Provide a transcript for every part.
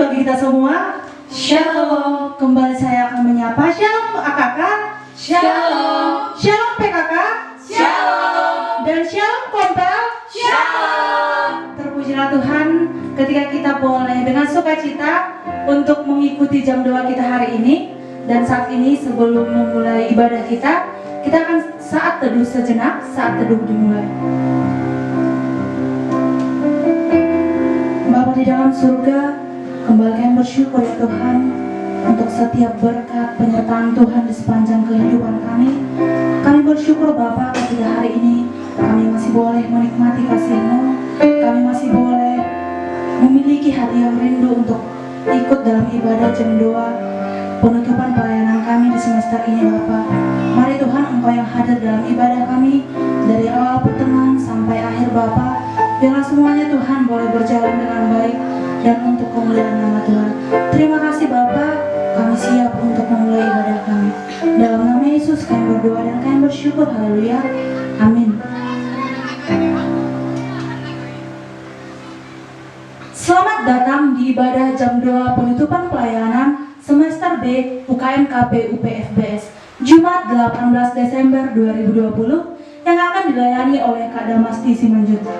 bagi kita semua. Shalom. Kembali saya akan menyapa. Shalom AKK. Shalom. Shalom PKK. Shalom. Dan shalom Kompel. Shalom. Terpujilah Tuhan ketika kita boleh dengan sukacita untuk mengikuti jam doa kita hari ini. Dan saat ini sebelum memulai ibadah kita akan saat teduh sejenak, saat teduh dimulai. Bapa di dalam surga, kembali kami bersyukur ya Tuhan untuk setiap berkat penyertaan Tuhan di sepanjang kehidupan kami. Kami bersyukur Bapa ketika hari ini kami masih boleh menikmati kasih-Mu, kami masih boleh memiliki hati yang rindu untuk ikut dalam ibadah jam doa penutupan pelayanan kami di semester ini Bapa. Mari Tuhan Engkau yang hadir dalam ibadah kami dari awal pertengahan sampai akhir Bapa. Biarlah semuanya Tuhan boleh berjalan dengan baik dan untuk kemuliaan nama Tuhan. Terima kasih Bapa, kami siap untuk memulai ibadah kami. Dalam nama Yesus kami berdoa dan kami bersyukur. Haleluya. Amin. Selamat datang di ibadah jam doa penutupan pelayanan semester B UKMKP UPFBS Jumat 18 Desember 2020 yang akan dilayani oleh Kak Damasti Simanjuntak.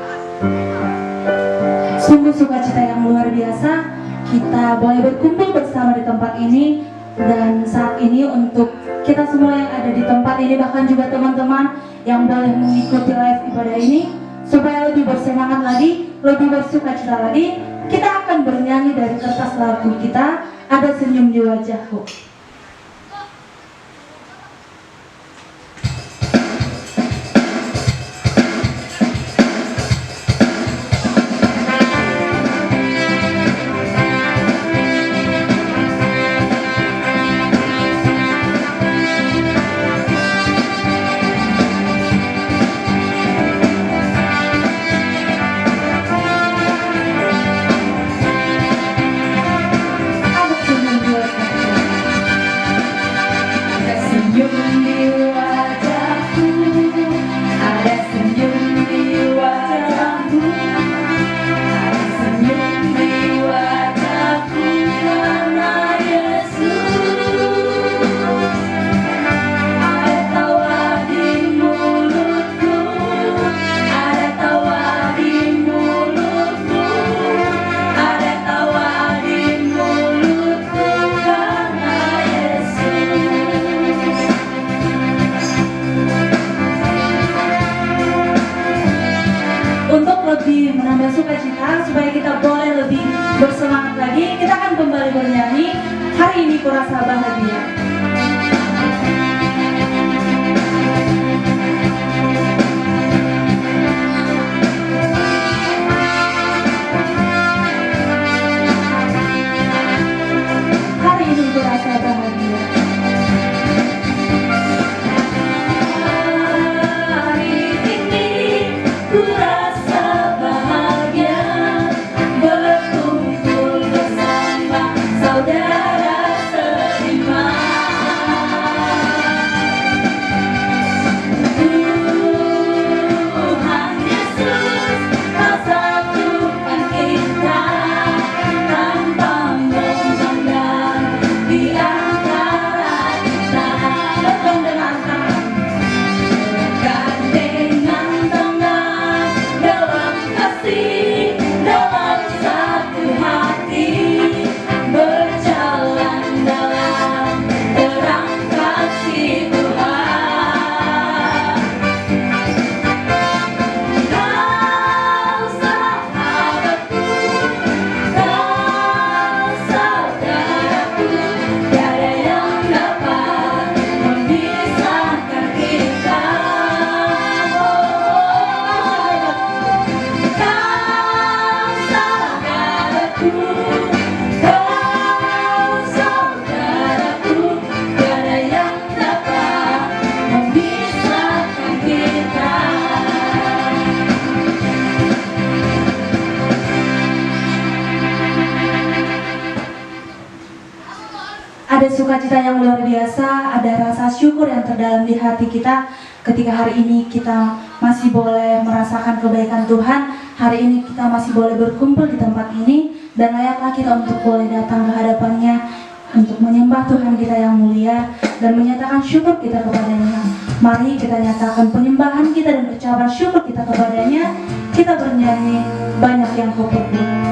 Sungguh sukacita yang luar biasa kita boleh berkumpul bersama di tempat ini. Dan saat ini untuk kita semua yang ada di tempat ini, bahkan juga teman-teman yang boleh mengikuti live ibadah ini, supaya lebih bersemangat lagi, lebih bersukacita lagi, kita akan bernyanyi dari kertas lagu kita, Ada Senyum di Wajahku. Sukacita supaya kita boleh lebih bersemangat lagi, kita akan kembali bernyanyi Hari Ini Kurasa Bahagia. Hari ini kurasa bahagia. Hari ini kurasa bahagia, berkumpul bersama saudara seiman. Tuhan Yesus, Kau satukan kita tanpa memandang di antara kita. Bergandengan tangan, bergandengan tangan dalam kasih, dalam satu hati, berjalan dalam terang kasih Tuhan. Kau sahabatku, kau saudaraku, tiada yang dapat memisahkan kita. Kau sahabatku, kau saudaraku, tiada yang dapat memisahkan kita. Ada sukacita yang luar biasa, ada rasa syukur yang terdalam di hati kita ketika hari ini kita masih boleh merasakan kebaikan Tuhan. hari ini kita masih boleh berkumpul di tempat ini, dan layaklah kita untuk boleh datang ke hadapannya untuk menyembah Tuhan kita yang mulia dan menyatakan syukur kita kepadanya. Mari kita nyatakan penyembahan kita dan ucapan syukur kita kepadanya. Kita bernyanyi banyak yang Kau perbuat.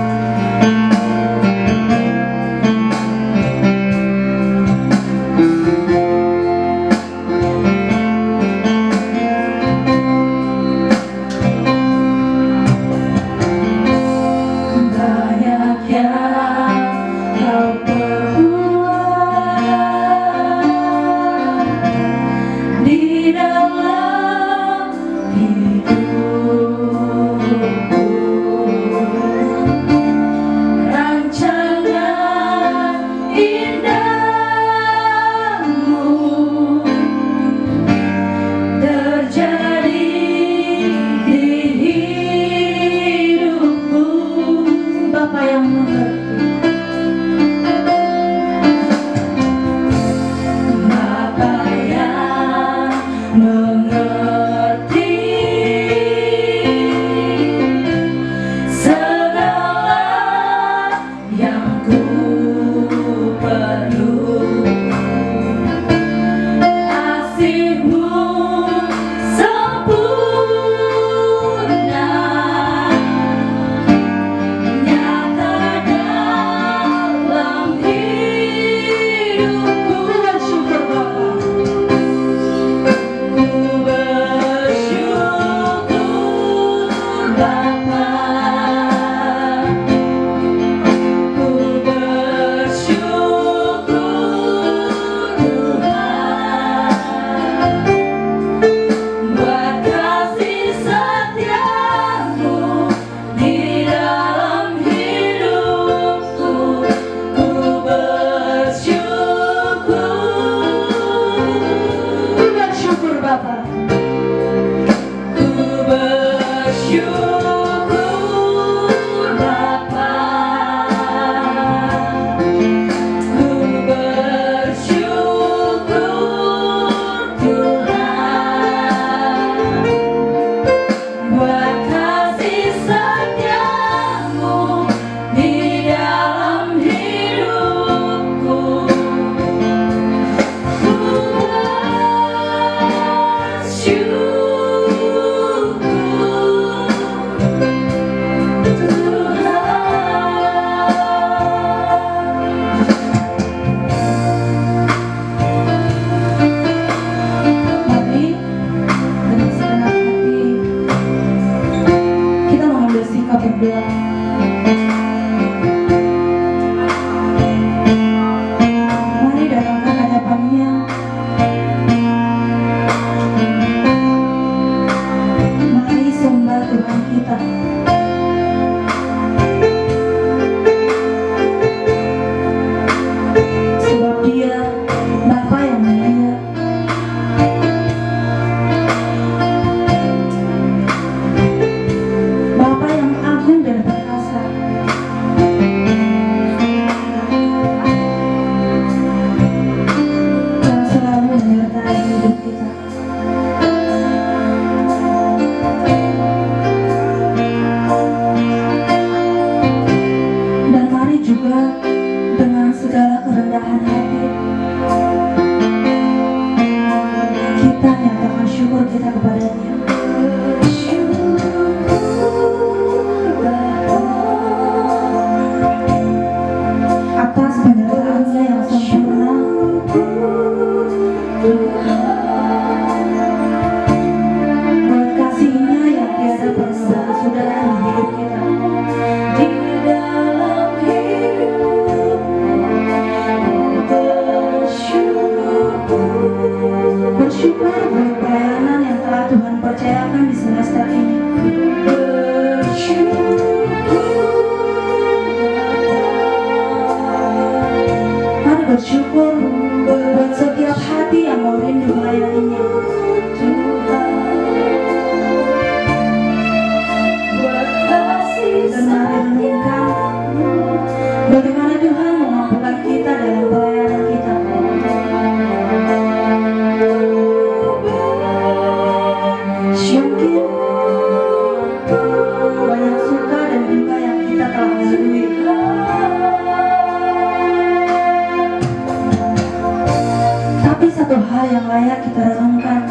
satu hal yang layak kita renungkan,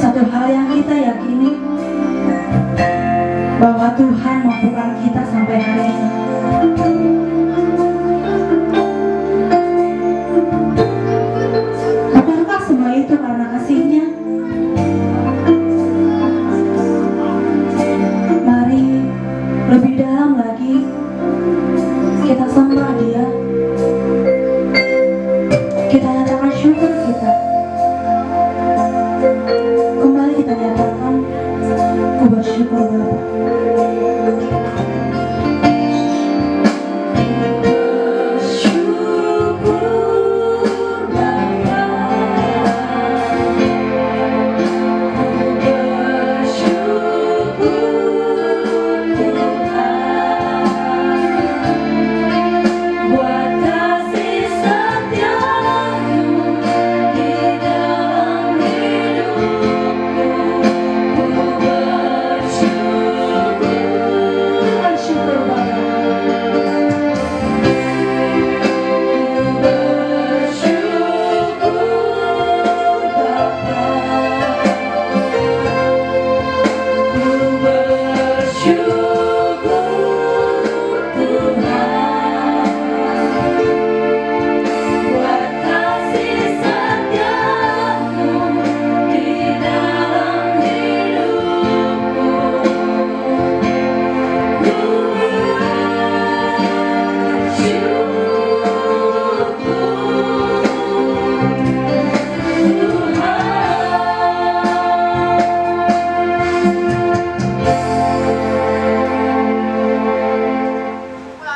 satu hal yang kita yakini, bahwa Tuhan mampukan kita sampai hari ini. Apakah semua itu karena kasih-Nya? Mari lebih dalam lagi kita sembah Dia, kita nyatakan syukur kita. Kembali kita nyatakan, ku bersyukur Bapa.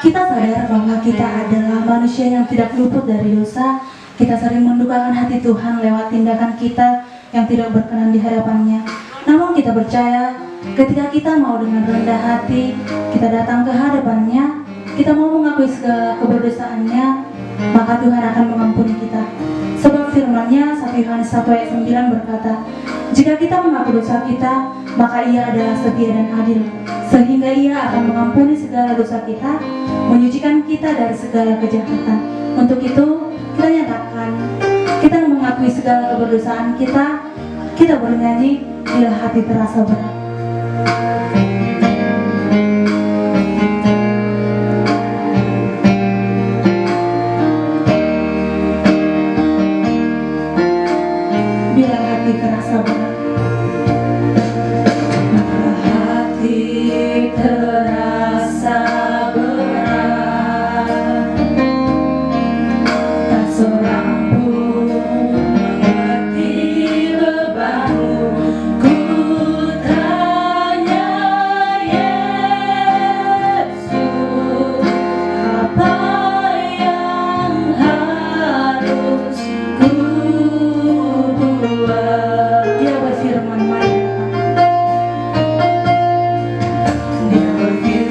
Kita sadar bahwa kita adalah manusia yang tidak luput dari dosa. Kita sering mendukakan hati Tuhan lewat tindakan kita yang tidak berkenan di hadapan-Nya. Namun kita percaya ketika kita mau dengan rendah hati, kita datang ke hadapan-Nya, kita mau mengakui segala keberdosaannya, maka Tuhan akan mengampuni kita. Sebab firman-Nya 1 Yohanes 1 ayat 9 berkata, jika kita mengaku dosa kita, maka Ia adalah setia dan adil, sehingga Ia akan mengampuni segala dosa kita, menyucikan kita dari segala kejahatan. Untuk itu, kita nyatakan, kita mengakui segala keberdosaan kita bernyanyi bila hati terasa berat. Bila hati terasa berat. Bila hati terasa berat, tak seorang pun mengerti bebanmu. Ku tanya Yesus, apa yang harus ku buat? Dia berfirman, dia berfirman,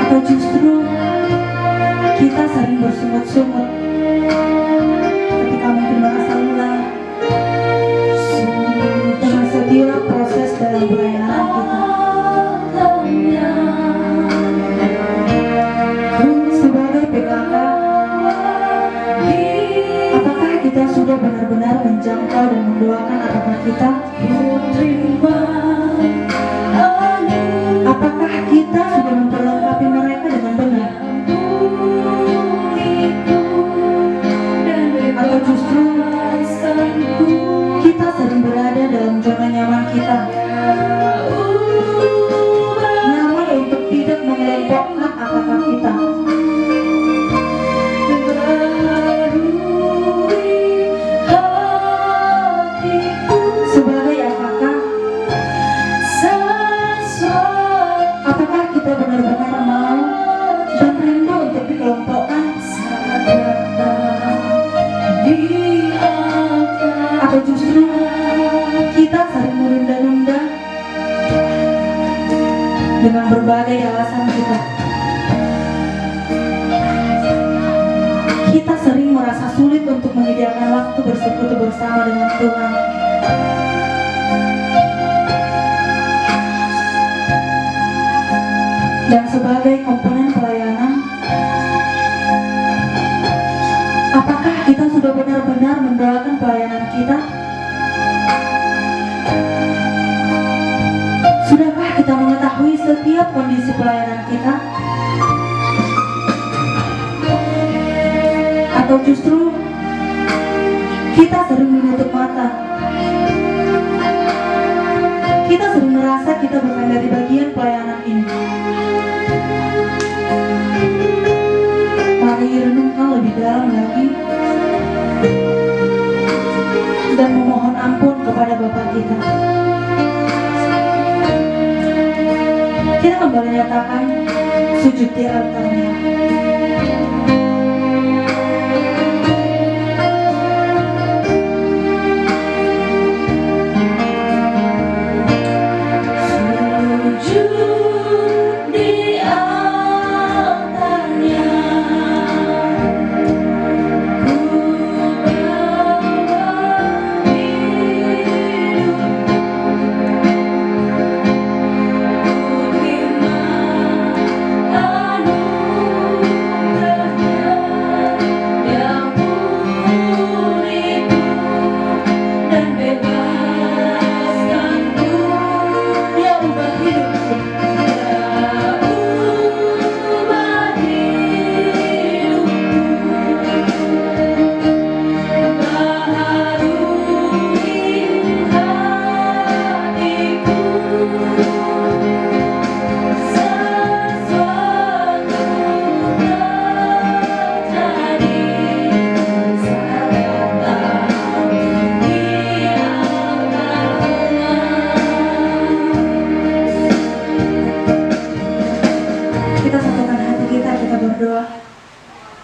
Atau justru kita sering bersungut-sungut ketika mungkin merasa lelah dengan setiap proses dalam pelayanan kita. Sebagai PKK, apakah kita sudah benar-benar menjangkau dan mendoakan apakah kita? Apakah kita sudah memperlengkapi mereka dengan benar? Atau justru kita sering berada dalam zona nyaman kita, nyaman untuk tidak mengelompokkan apakah kita? Sebagai apakah kita benar-benar mau dan rindu untuk dikelompokkan? Atau justru kita sering menunda-nunda dengan berbagai alasan kita? Kita sering merasa sulit untuk menyediakan waktu bersekutu bersama dengan Tuhan. Dan sebagai komponen pelayanan, apakah kita sudah benar-benar mendoakan pelayanan kita? Sudahkah kita mengetahui setiap kondisi pelayanan kita? Atau justru kita sering menutup mata? Kita sering merasa kita bukan dari bagian pelayanan ini. Mari renungkan lebih dalam lagi dan memohon ampun kepada Bapa kita. Kita kembali nyatakan sujud di altarnya.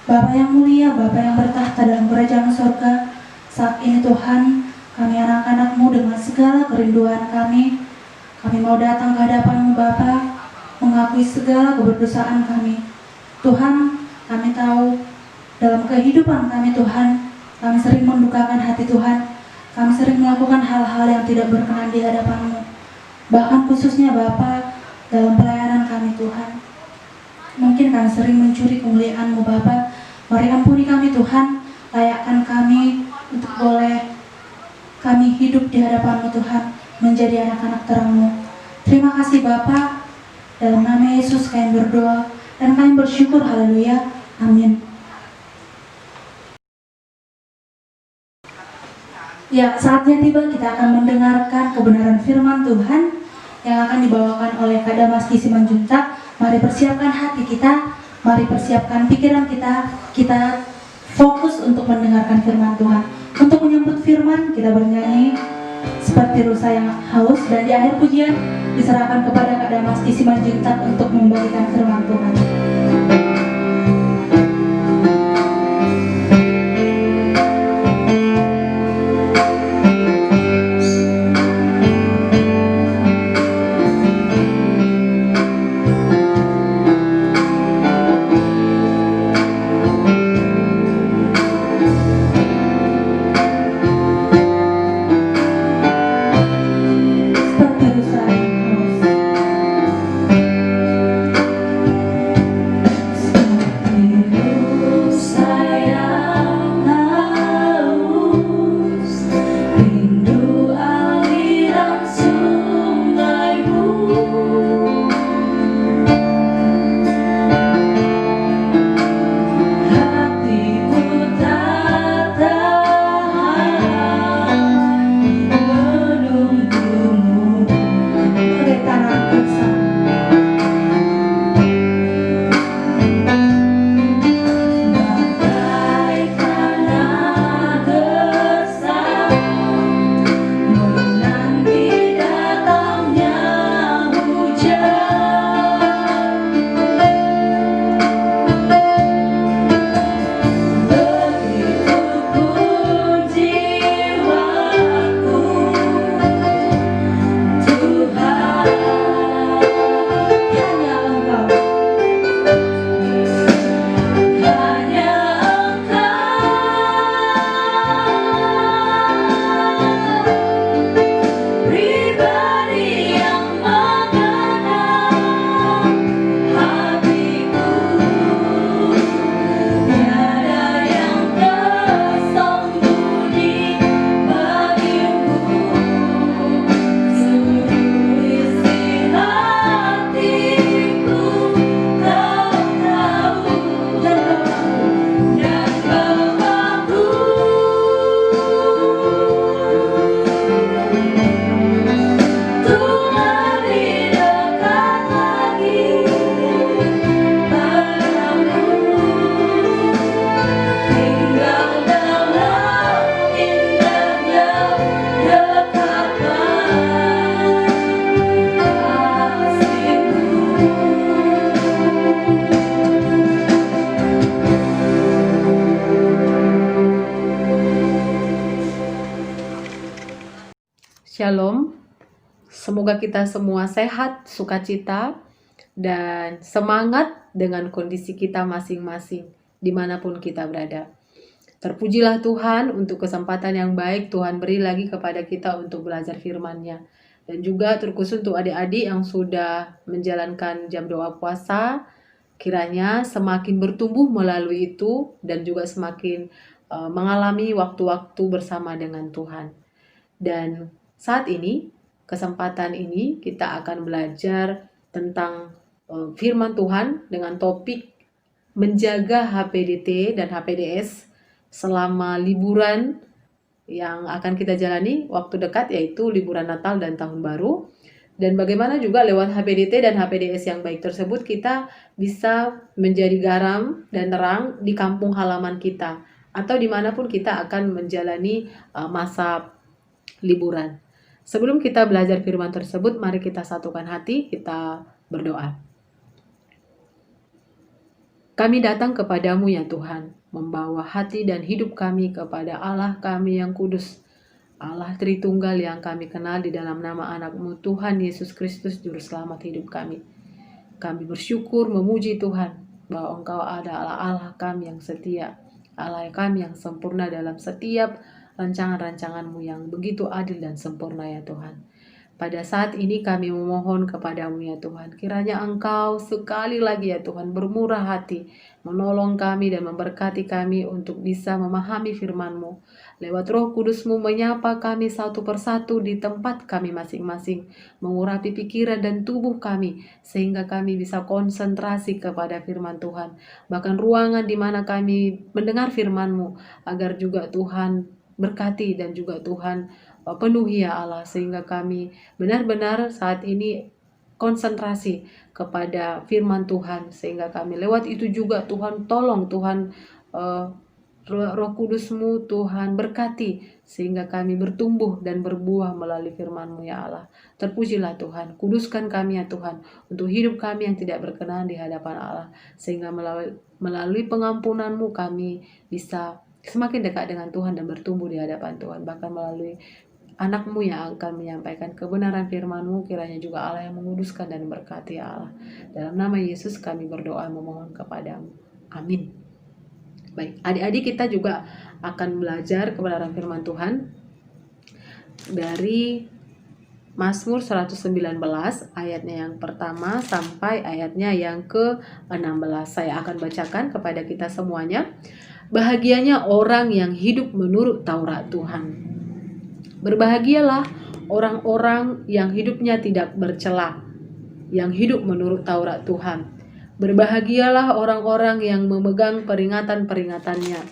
Bapa yang mulia, Bapa yang bertahta dalam kerajaan surga, saat ini Tuhan, kami anak-anak-Mu dengan segala kerinduan kami mau datang ke hadapan-Mu Bapa, mengakui segala keberdosaan kami. Tuhan, kami tahu dalam kehidupan kami Tuhan, kami sering mendukakan hati Tuhan, kami sering melakukan hal-hal yang tidak berkenan di hadapan-Mu. Bahkan khususnya Bapa, dalam pelayanan kami Tuhan, mungkin kami sering mencuri kemuliaan-Mu Bapa. Mari ampuni kami Tuhan, layakkan kami untuk boleh kami hidup di hadapan-Mu Tuhan, menjadi anak-anak terang-Mu. Terima kasih Bapa, dalam nama Yesus kami berdoa dan kami bersyukur, haleluya, amin. Ya, saatnya tiba kita akan mendengarkan kebenaran firman Tuhan yang akan dibawakan oleh Kak Damaski Simanjuntak. Mari persiapkan hati kita, mari persiapkan pikiran kita fokus untuk mendengarkan firman Tuhan. Untuk menyambut firman, kita bernyanyi seperti rusa yang haus, dan di akhir pujian diserahkan kepada Kak Damaski Simanjuntak untuk membagikan firman Tuhan. semoga kita semua sehat, sukacita, dan semangat dengan kondisi kita masing-masing dimanapun kita berada. Terpujilah Tuhan untuk kesempatan yang baik Tuhan beri lagi kepada kita untuk belajar firman-Nya. Dan juga terkhusus untuk adik-adik yang sudah menjalankan jam doa puasa, kiranya semakin bertumbuh melalui itu dan juga semakin mengalami waktu-waktu bersama dengan Tuhan. Dan saat ini, kesempatan ini kita akan belajar tentang firman Tuhan dengan topik menjaga HPDT dan HPDS selama liburan yang akan kita jalani waktu dekat, yaitu liburan Natal dan Tahun Baru. Dan bagaimana juga lewat HPDT dan HPDS yang baik tersebut kita bisa menjadi garam dan terang di kampung halaman kita atau dimanapun kita akan menjalani masa liburan. Sebelum kita belajar firman tersebut, mari kita satukan hati, kita berdoa. Kami datang kepadamu ya Tuhan, membawa hati dan hidup kami kepada Allah kami yang kudus, Allah Tritunggal yang kami kenal di dalam nama anak-Mu Tuhan Yesus Kristus Juru Selamat hidup kami. Kami bersyukur memuji Tuhan bahwa Engkau adalah Allah kami yang setia, Allah kami yang sempurna dalam setiap rancangan-rancangan-Mu yang begitu adil dan sempurna ya Tuhan. Pada saat ini kami memohon kepadamu ya Tuhan, kiranya Engkau sekali lagi ya Tuhan bermurah hati, menolong kami dan memberkati kami untuk bisa memahami firman-Mu. Lewat Roh Kudus-Mu menyapa kami satu persatu di tempat kami masing-masing, mengurapi pikiran dan tubuh kami, sehingga kami bisa konsentrasi kepada firman Tuhan. Bahkan ruangan di mana kami mendengar firman-Mu, agar juga Tuhan berkati dan juga Tuhan penuhi ya Allah, sehingga kami benar-benar saat ini konsentrasi kepada firman Tuhan, sehingga kami lewat itu juga Tuhan tolong, Tuhan Roh Kudus-Mu Tuhan berkati, sehingga kami bertumbuh dan berbuah melalui firman-Mu ya Allah. Terpujilah Tuhan, kuduskan kami ya Tuhan untuk hidup kami yang tidak berkenan di hadapan Allah, sehingga melalui pengampunan-Mu kami bisa semakin dekat dengan Tuhan dan bertumbuh di hadapan Tuhan. Bahkan melalui anak-Mu yang akan menyampaikan kebenaran firman-Mu, kiranya juga Allah yang menguduskan dan berkati ya Allah. Dalam nama Yesus kami berdoa memohon kepadamu. Amin. Baik, adik-adik kita juga akan belajar kebenaran firman Tuhan dari Mazmur 119 ayatnya yang pertama sampai ayatnya yang ke-16. Saya akan bacakan kepada kita semuanya. Bahagianya orang yang hidup menurut Taurat Tuhan. Berbahagialah orang-orang yang hidupnya tidak bercela, yang hidup menurut Taurat Tuhan. Berbahagialah orang-orang yang memegang peringatan-peringatannya,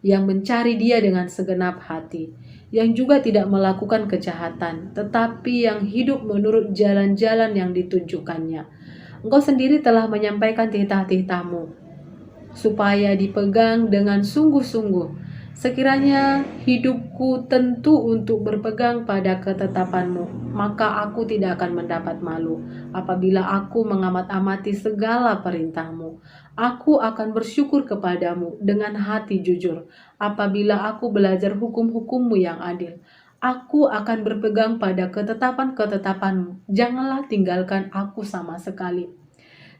yang mencari Dia dengan segenap hati, yang juga tidak melakukan kejahatan, tetapi yang hidup menurut jalan-jalan yang ditunjukkannya. Engkau sendiri telah menyampaikan titah-titah-Mu, supaya dipegang dengan sungguh-sungguh. Sekiranya hidupku tentu untuk berpegang pada ketetapan-Mu, maka aku tidak akan mendapat malu. Apabila aku mengamat-amati segala perintah-Mu, aku akan bersyukur kepadamu dengan hati jujur. Apabila aku belajar hukum-hukum-Mu yang adil, aku akan berpegang pada ketetapan-ketetapan-Mu. Janganlah tinggalkan aku sama sekali.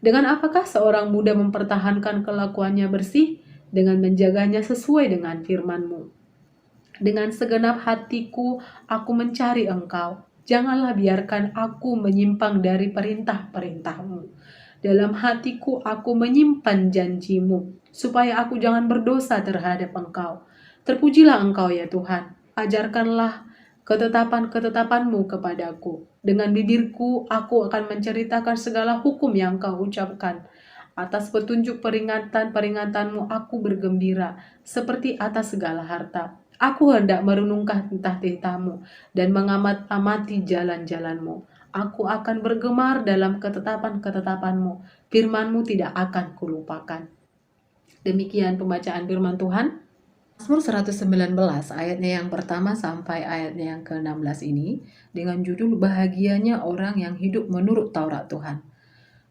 Dengan apakah seorang muda mempertahankan kelakuannya bersih? Dengan menjaganya sesuai dengan firman-Mu. Dengan segenap hatiku aku mencari Engkau. Janganlah biarkan aku menyimpang dari perintah-perintah-Mu. Dalam hatiku aku menyimpan janji-Mu, supaya aku jangan berdosa terhadap Engkau. Terpujilah Engkau ya Tuhan. Ajarkanlah ketetapan-ketetapan-Mu kepadaku. Dengan bibirku aku akan menceritakan segala hukum yang Kau ucapkan. Atas petunjuk peringatan-peringatan-Mu aku bergembira, seperti atas segala harta. Aku hendak merenungkan titah-titah-Mu dan mengamat-amati jalan-jalan-Mu. Aku akan bergemar dalam ketetapan-ketetapan-Mu. Firman-Mu tidak akan kulupakan. Demikian pembacaan firman Tuhan. Mazmur 119 ayatnya yang pertama sampai ayatnya yang ke-16 ini dengan judul Bahagianya Orang yang Hidup Menurut Taurat Tuhan.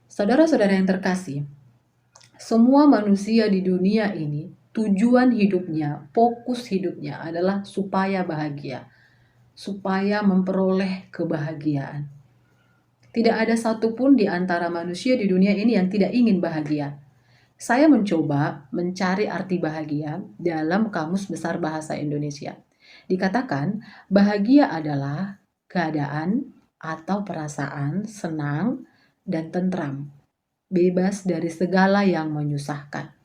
Saudara-saudara yang terkasih, semua manusia di dunia ini, tujuan hidupnya, fokus hidupnya adalah supaya bahagia, supaya memperoleh kebahagiaan. Tidak ada satupun di antara manusia di dunia ini yang tidak ingin bahagia. Saya mencoba mencari arti bahagia dalam Kamus Besar Bahasa Indonesia. Dikatakan, bahagia adalah keadaan atau perasaan senang dan tentram, bebas dari segala yang menyusahkan.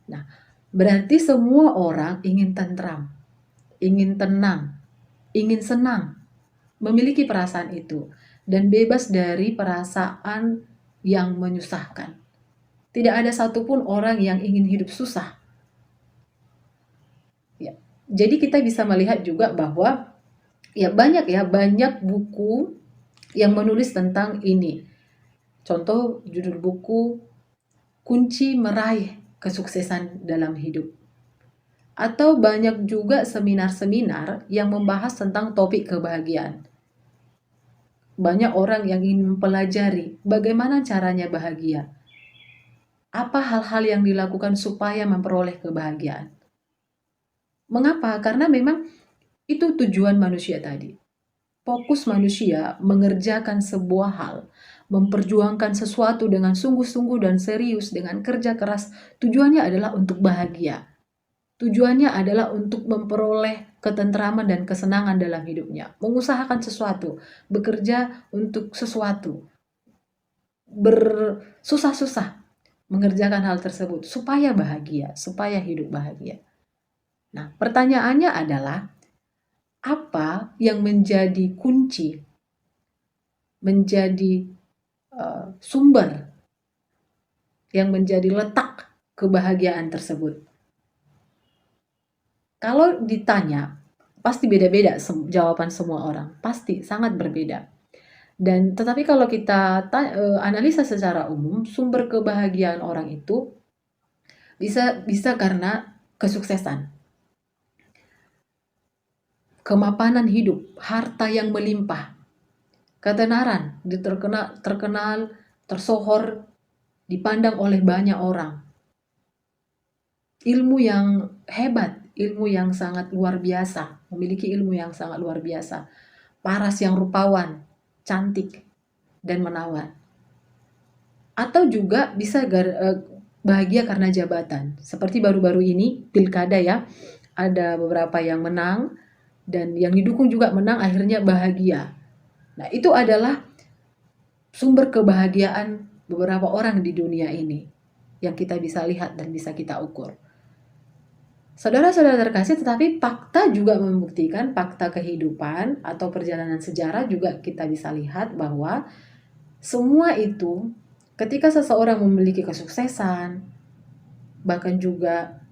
Nah, berarti semua orang ingin tentram, ingin tenang, ingin senang, memiliki perasaan itu, dan bebas dari perasaan yang menyusahkan. Tidak ada satupun orang yang ingin hidup susah. Ya. Jadi kita bisa melihat juga bahwa banyak buku yang menulis tentang ini. Contoh judul buku Kunci Meraih Kesuksesan dalam Hidup. Atau banyak juga seminar-seminar yang membahas tentang topik kebahagiaan. Banyak orang yang ingin mempelajari bagaimana caranya bahagia. Apa hal-hal yang dilakukan supaya memperoleh kebahagiaan? Mengapa? Karena memang itu tujuan manusia tadi. Fokus manusia mengerjakan sebuah hal, memperjuangkan sesuatu dengan sungguh-sungguh dan serius, dengan kerja keras. Tujuannya adalah untuk bahagia. Tujuannya adalah untuk memperoleh ketentraman dan kesenangan dalam hidupnya. Mengusahakan sesuatu, bekerja untuk sesuatu, bersusah-susah mengerjakan hal tersebut supaya bahagia, supaya hidup bahagia. Nah, pertanyaannya adalah apa yang menjadi kunci, menjadi sumber, yang menjadi letak kebahagiaan tersebut? Kalau ditanya, pasti beda-beda jawaban semua orang, pasti sangat berbeda. Dan tetapi kalau kita analisa secara umum, sumber kebahagiaan orang itu bisa karena kesuksesan, kemapanan hidup, harta yang melimpah, ketenaran, terkenal, tersohor, dipandang oleh banyak orang, ilmu yang hebat, ilmu yang sangat luar biasa, memiliki ilmu yang sangat luar biasa, paras yang rupawan, cantik, dan menawan. Atau juga bisa bahagia karena jabatan. Seperti baru-baru ini, pilkada ya, ada beberapa yang menang, dan yang didukung juga menang, akhirnya bahagia. Nah, itu adalah sumber kebahagiaan beberapa orang di dunia ini, yang kita bisa lihat dan bisa kita ukur. Saudara-saudara terkasih, tetapi fakta juga membuktikan, fakta kehidupan atau perjalanan sejarah juga kita bisa lihat bahwa semua itu ketika seseorang memiliki kesuksesan, bahkan juga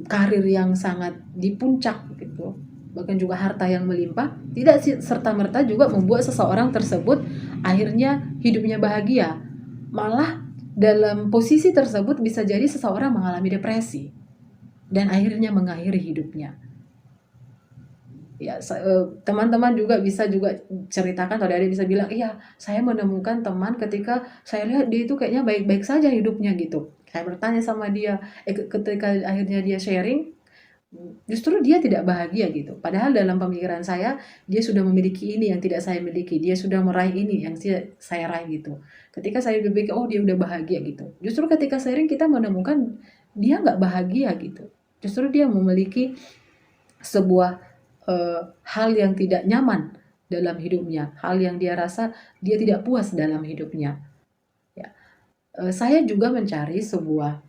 karir yang sangat di puncak gitu, bahkan juga harta yang melimpah, tidak serta-merta juga membuat seseorang tersebut akhirnya hidupnya bahagia. Malah dalam posisi tersebut bisa jadi seseorang mengalami depresi dan akhirnya mengakhiri hidupnya. Ya, teman-teman juga bisa ceritakan, atau adik bisa bilang, iya saya menemukan teman ketika saya lihat dia itu kayaknya baik-baik saja hidupnya gitu. Saya bertanya sama dia, ketika akhirnya dia sharing, justru dia tidak bahagia gitu. Padahal dalam pemikiran saya, dia sudah memiliki ini yang tidak saya miliki, dia sudah meraih ini yang saya raih gitu. Ketika saya berpikir, oh dia udah bahagia gitu. Justru ketika sharing kita menemukan dia nggak bahagia gitu. Justru dia memiliki sebuah hal yang tidak nyaman dalam hidupnya, hal yang dia rasa dia tidak puas dalam hidupnya. Ya. Saya juga mencari sebuah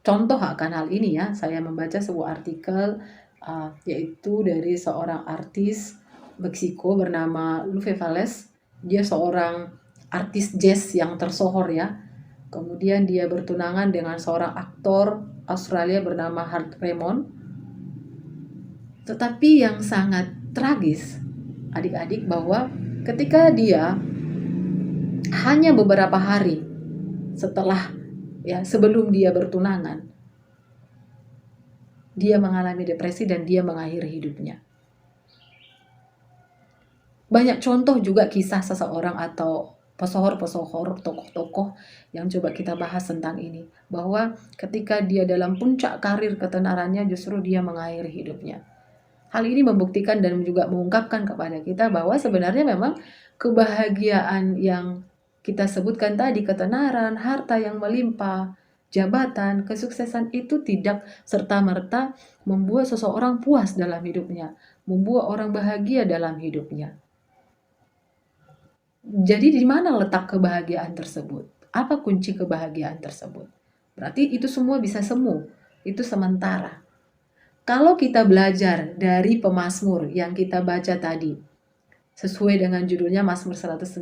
contoh akan hal ini ya. Saya membaca sebuah artikel yaitu dari seorang artis Meksiko bernama Lupe Vales. Dia seorang artis jazz yang tersohor ya. Kemudian dia bertunangan dengan seorang aktor Australia bernama Hart Raymond. Tetapi yang sangat tragis, adik-adik, bahwa ketika dia hanya beberapa hari sebelum dia bertunangan, dia mengalami depresi dan dia mengakhiri hidupnya. Banyak contoh juga kisah seseorang atau pesohor-pesohor, tokoh-tokoh yang coba kita bahas tentang ini, bahwa ketika dia dalam puncak karir ketenarannya, justru dia mengakhiri hidupnya. Hal ini membuktikan dan juga mengungkapkan kepada kita bahwa sebenarnya memang kebahagiaan yang kita sebutkan tadi, ketenaran, harta yang melimpah, jabatan, kesuksesan itu tidak serta-merta membuat seseorang puas dalam hidupnya, membuat orang bahagia dalam hidupnya. Jadi di mana letak kebahagiaan tersebut? Apa kunci kebahagiaan tersebut? Berarti itu semua bisa semu, itu sementara. Kalau kita belajar dari pemazmur yang kita baca tadi, sesuai dengan judulnya Mazmur 119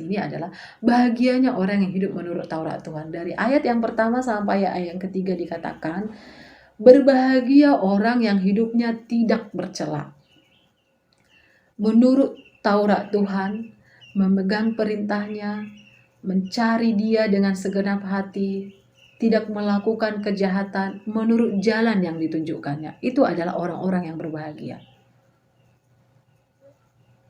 ini adalah bahagianya orang yang hidup menurut Taurat Tuhan. Dari ayat yang pertama sampai ayat yang ketiga dikatakan, berbahagia orang yang hidupnya tidak bercela. Menurut Taurat Tuhan, memegang perintahnya, mencari Dia dengan segenap hati, tidak melakukan kejahatan menurut jalan yang ditunjukkannya. Itu adalah orang-orang yang berbahagia.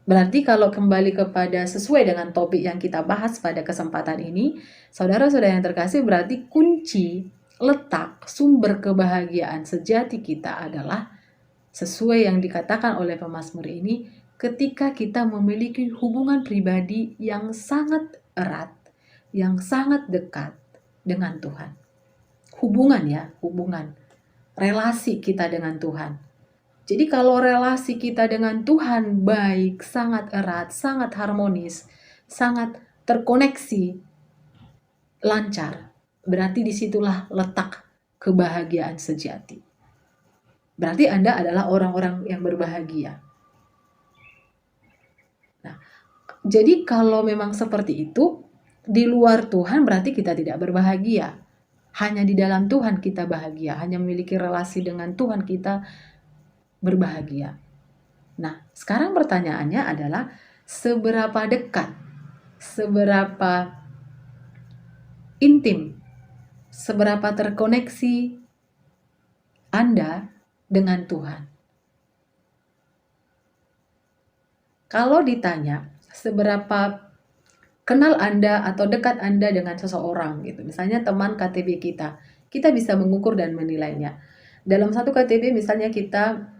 Berarti kalau kembali kepada sesuai dengan topik yang kita bahas pada kesempatan ini, saudara-saudara yang terkasih, berarti kunci letak sumber kebahagiaan sejati kita adalah sesuai yang dikatakan oleh pemazmur ini, ketika kita memiliki hubungan pribadi yang sangat erat, yang sangat dekat dengan Tuhan. Hubungan, relasi kita dengan Tuhan. Jadi kalau relasi kita dengan Tuhan baik, sangat erat, sangat harmonis, sangat terkoneksi, lancar, berarti disitulah letak kebahagiaan sejati. Berarti Anda adalah orang-orang yang berbahagia. Nah, jadi kalau memang seperti itu, di luar Tuhan berarti kita tidak berbahagia. Hanya di dalam Tuhan kita bahagia, hanya memiliki relasi dengan Tuhan kita berbahagia. Nah, sekarang pertanyaannya adalah seberapa dekat, seberapa intim, seberapa terkoneksi Anda dengan Tuhan. Kalau ditanya seberapa kenal Anda atau dekat Anda dengan seseorang gitu, misalnya teman KTB kita bisa mengukur dan menilainya. Dalam satu KTB misalnya kita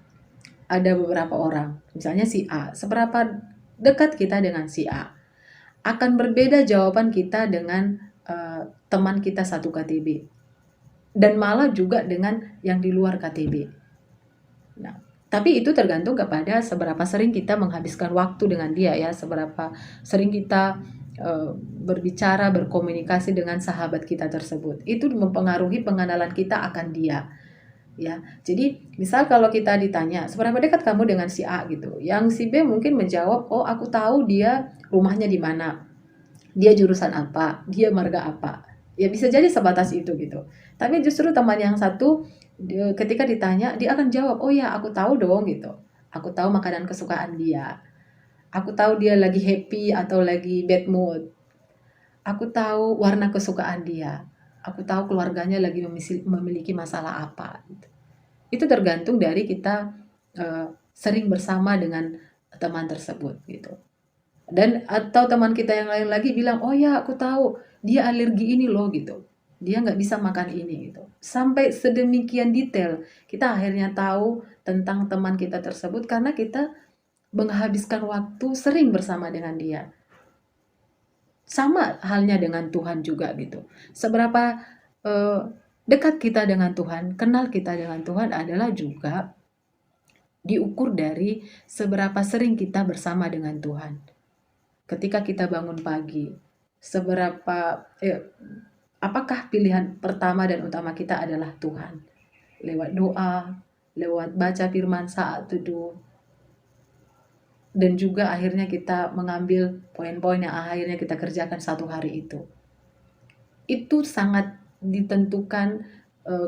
ada beberapa orang, misalnya si A, seberapa dekat kita dengan si A. Akan berbeda jawaban kita dengan teman kita satu KTB. Dan malah juga dengan yang di luar KTB. Nah, tapi itu tergantung kepada seberapa sering kita menghabiskan waktu dengan dia ya, seberapa sering kita berbicara, berkomunikasi dengan sahabat kita tersebut. Itu mempengaruhi pengenalan kita akan dia. Ya, jadi misal kalau kita ditanya seberapa dekat kamu dengan si A gitu, yang si B mungkin menjawab, oh aku tahu dia rumahnya di mana, dia jurusan apa, dia marga apa, ya bisa jadi sebatas itu gitu. Tapi justru teman yang satu ketika ditanya dia akan jawab, oh ya aku tahu dong gitu, aku tahu makanan kesukaan dia, aku tahu dia lagi happy atau lagi bad mood, aku tahu warna kesukaan dia, aku tahu keluarganya lagi memiliki masalah apa. Itu tergantung dari kita sering bersama dengan teman tersebut gitu. Dan atau teman kita yang lain lagi bilang, oh ya aku tahu dia alergi ini loh gitu, dia nggak bisa makan ini gitu. Sampai sedemikian detail kita akhirnya tahu tentang teman kita tersebut karena kita menghabiskan waktu sering bersama dengan dia. Sama halnya dengan Tuhan juga gitu. Seberapa dekat kita dengan Tuhan, kenal kita dengan Tuhan adalah juga diukur dari seberapa sering kita bersama dengan Tuhan. Ketika kita bangun pagi, apakah pilihan pertama dan utama kita adalah Tuhan? Lewat doa, lewat baca firman saat teduh, dan juga akhirnya kita mengambil poin-poin yang akhirnya kita kerjakan satu hari itu. Itu sangat ditentukan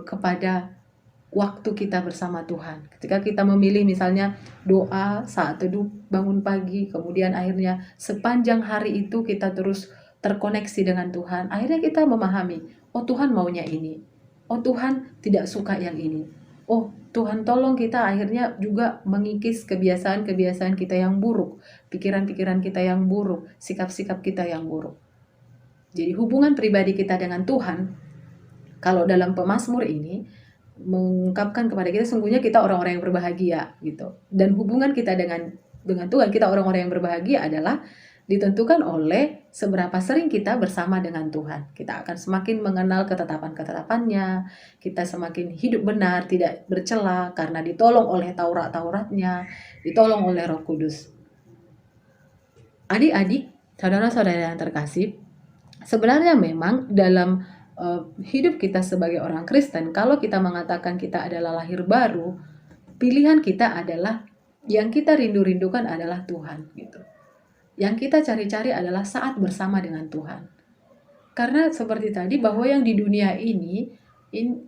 kepada waktu kita bersama Tuhan. Ketika kita memilih misalnya doa saat teduh bangun pagi, kemudian akhirnya sepanjang hari itu kita terus terkoneksi dengan Tuhan, akhirnya kita memahami, oh Tuhan maunya ini, oh Tuhan tidak suka yang ini, oh Tuhan tolong kita akhirnya juga mengikis kebiasaan-kebiasaan kita yang buruk, pikiran-pikiran kita yang buruk, sikap-sikap kita yang buruk. Jadi hubungan pribadi kita dengan Tuhan, kalau dalam pemazmur ini mengungkapkan kepada kita sungguhnya kita orang-orang yang berbahagia gitu. Dan hubungan kita dengan Tuhan, kita orang-orang yang berbahagia adalah ditentukan oleh seberapa sering kita bersama dengan Tuhan. Kita akan semakin mengenal ketetapan-ketetapannya, kita semakin hidup benar, tidak bercela karena ditolong oleh Taurat-Tauratnya, ditolong oleh Roh Kudus. Adik-adik, saudara-saudara yang terkasih, sebenarnya memang dalam hidup kita sebagai orang Kristen, kalau kita mengatakan kita adalah lahir baru, pilihan kita adalah yang kita rindu-rindukan adalah Tuhan gitu. Yang kita cari-cari adalah saat bersama dengan Tuhan. Karena seperti tadi bahwa yang di dunia ini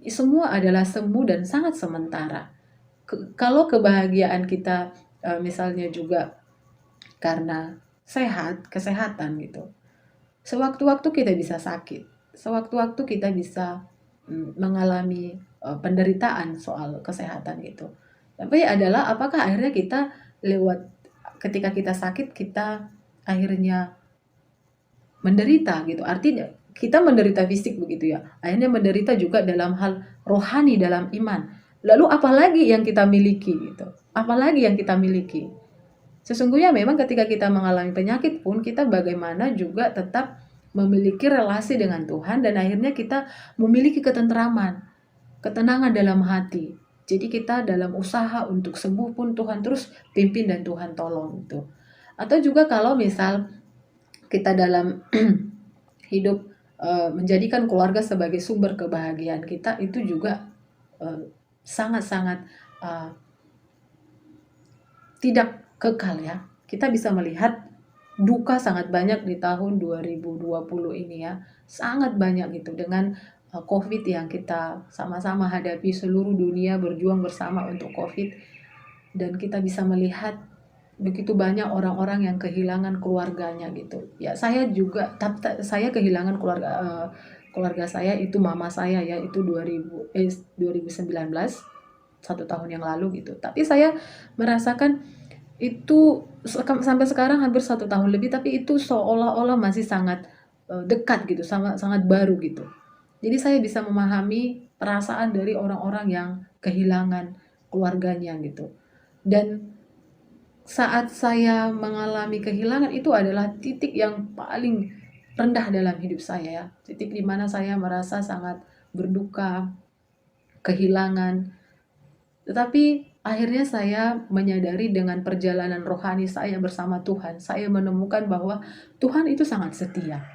semua adalah semu dan sangat sementara. Kalau kebahagiaan kita misalnya juga karena kesehatan gitu. Sewaktu-waktu kita bisa sakit, sewaktu-waktu kita bisa mengalami penderitaan soal kesehatan gitu. Tapi adalah apakah akhirnya kita ketika kita sakit kita akhirnya menderita gitu. Artinya kita menderita fisik begitu ya. Akhirnya menderita juga dalam hal rohani, dalam iman. Lalu apalagi yang kita miliki gitu? Apalagi yang kita miliki? Sesungguhnya memang ketika kita mengalami penyakit pun kita bagaimana juga tetap memiliki relasi dengan Tuhan dan akhirnya kita memiliki ketentraman, ketenangan dalam hati. Jadi kita dalam usaha untuk sembuh pun Tuhan terus pimpin dan Tuhan tolong itu. Atau juga kalau misal kita dalam hidup menjadikan keluarga sebagai sumber kebahagiaan kita, itu juga sangat-sangat tidak kekal ya. Kita bisa melihat duka sangat banyak di tahun 2020 ini ya. Sangat banyak gitu dengan COVID yang kita sama-sama hadapi, seluruh dunia berjuang bersama untuk COVID. Dan kita bisa melihat begitu banyak orang-orang yang kehilangan keluarganya gitu. Ya saya juga, saya kehilangan keluarga saya, itu mama saya ya, itu 2019, 1 tahun yang lalu gitu. Tapi saya merasakan itu sampai sekarang hampir 1 tahun lebih, tapi itu seolah-olah masih sangat dekat gitu, sangat baru gitu. Jadi saya bisa memahami perasaan dari orang-orang yang kehilangan keluarganya gitu. Dan saat saya mengalami kehilangan itu adalah titik yang paling rendah dalam hidup saya ya. Titik di mana saya merasa sangat berduka, kehilangan. Tetapi akhirnya saya menyadari dengan perjalanan rohani saya bersama Tuhan, saya menemukan bahwa Tuhan itu sangat setia.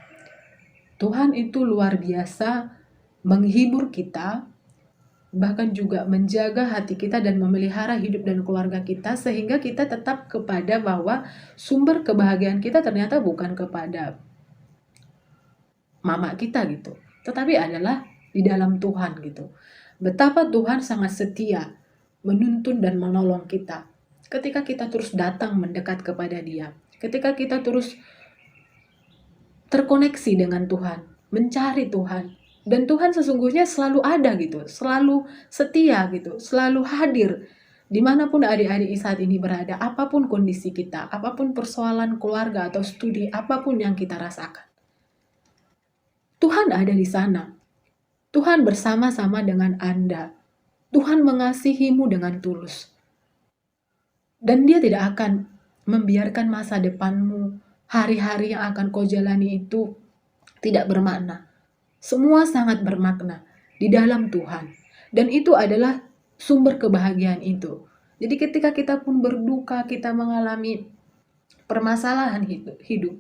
Tuhan itu luar biasa menghibur kita, bahkan juga menjaga hati kita dan memelihara hidup dan keluarga kita, sehingga kita tetap kepada bahwa sumber kebahagiaan kita ternyata bukan kepada mama kita gitu, tetapi adalah di dalam Tuhan gitu. Betapa Tuhan sangat setia menuntun dan menolong kita ketika kita terus datang mendekat kepada Dia, ketika kita terus terkoneksi dengan Tuhan, mencari Tuhan. Dan Tuhan sesungguhnya selalu ada gitu, selalu setia gitu, selalu hadir dimanapun adik-adik saat ini berada, apapun kondisi kita, apapun persoalan keluarga atau studi, apapun yang kita rasakan. Tuhan ada di sana. Tuhan bersama-sama dengan Anda. Tuhan mengasihimu dengan tulus. Dan Dia tidak akan membiarkan masa depanmu, hari-hari yang akan kau jalani itu tidak bermakna. Semua sangat bermakna di dalam Tuhan. Dan itu adalah sumber kebahagiaan itu. Jadi ketika kita pun berduka, kita mengalami permasalahan hidup,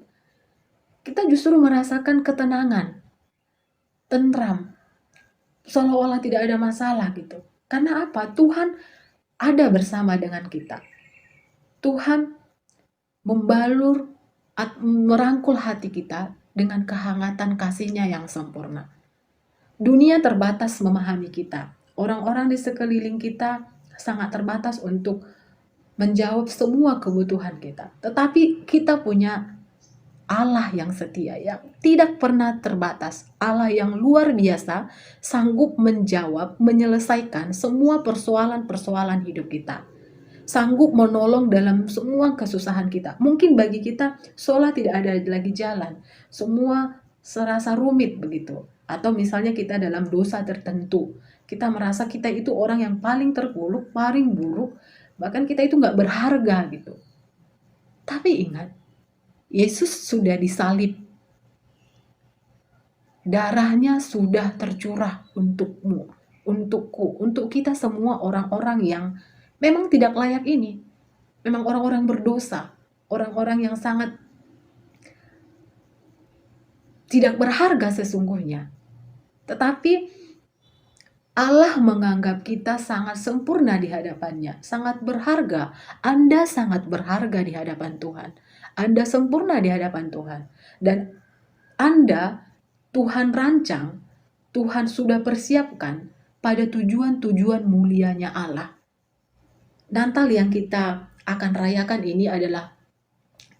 kita justru merasakan ketenangan, tentram, seolah-olah tidak ada masalah gitu. Karena apa? Tuhan ada bersama dengan kita. Tuhan membalur, merangkul hati kita dengan kehangatan kasih-Nya yang sempurna. Dunia terbatas memahami kita. Orang-orang di sekeliling kita sangat terbatas untuk menjawab semua kebutuhan kita. Tetapi kita punya Allah yang setia, yang tidak pernah terbatas. Allah yang luar biasa, sanggup menjawab, menyelesaikan semua persoalan-persoalan hidup kita. Sanggup menolong dalam semua kesusahan kita. Mungkin bagi kita seolah tidak ada lagi jalan. Semua serasa rumit begitu. Atau misalnya kita dalam dosa tertentu. Kita merasa kita itu orang yang paling terpuruk, paling buruk. Bahkan kita itu gak berharga gitu. Tapi ingat, Yesus sudah disalib. Darahnya sudah tercurah untukmu, untukku, untuk kita semua orang-orang yang memang tidak layak ini. Memang orang-orang berdosa, orang-orang yang sangat tidak berharga sesungguhnya. Tetapi Allah menganggap kita sangat sempurna di hadapannya, sangat berharga. Anda sangat berharga di hadapan Tuhan. Anda sempurna di hadapan Tuhan. Dan Anda, Tuhan rancang, Tuhan sudah persiapkan pada tujuan-tujuan mulianya Allah. Natal yang kita akan rayakan ini adalah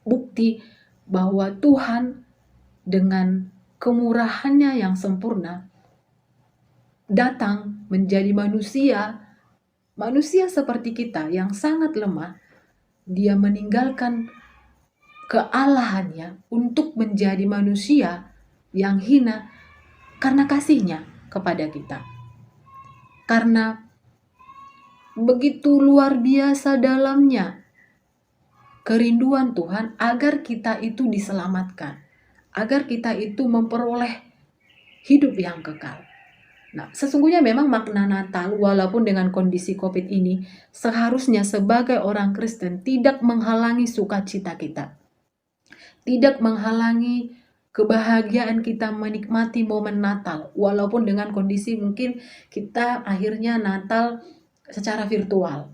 bukti bahwa Tuhan dengan kemurahannya yang sempurna datang menjadi manusia seperti kita yang sangat lemah. Dia meninggalkan kealahannya untuk menjadi manusia yang hina karena kasihnya kepada kita. Karena begitu luar biasa dalamnya kerinduan Tuhan agar kita itu diselamatkan, agar kita itu memperoleh hidup yang kekal. Nah, sesungguhnya memang makna Natal walaupun dengan kondisi COVID ini seharusnya sebagai orang Kristen tidak menghalangi sukacita kita. Tidak menghalangi kebahagiaan kita menikmati momen Natal walaupun dengan kondisi mungkin kita akhirnya Natal secara virtual.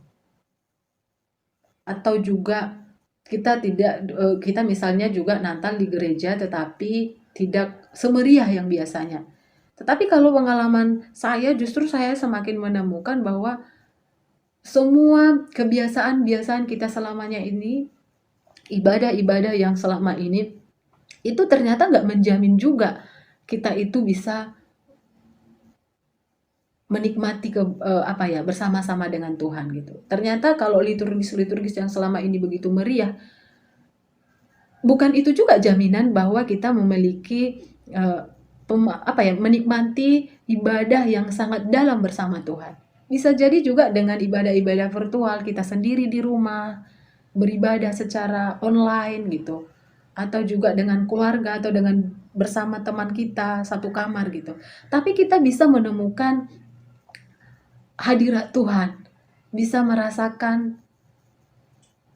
Atau juga kita misalnya juga Natal di gereja tetapi tidak semeriah yang biasanya. Tetapi kalau pengalaman saya justru saya semakin menemukan bahwa semua kebiasaan-kebiasaan kita selamanya ini, ibadah-ibadah yang selama ini, itu ternyata nggak menjamin juga kita itu bisa menikmati bersama-sama dengan Tuhan gitu. Ternyata kalau liturgis yang selama ini begitu meriah, bukan itu juga jaminan bahwa kita memiliki menikmati ibadah yang sangat dalam bersama Tuhan. Bisa jadi juga dengan ibadah-ibadah virtual kita sendiri di rumah, beribadah secara online gitu. Atau juga dengan keluarga atau dengan bersama teman kita satu kamar gitu. Tapi kita bisa menemukan hadirat Tuhan, bisa merasakan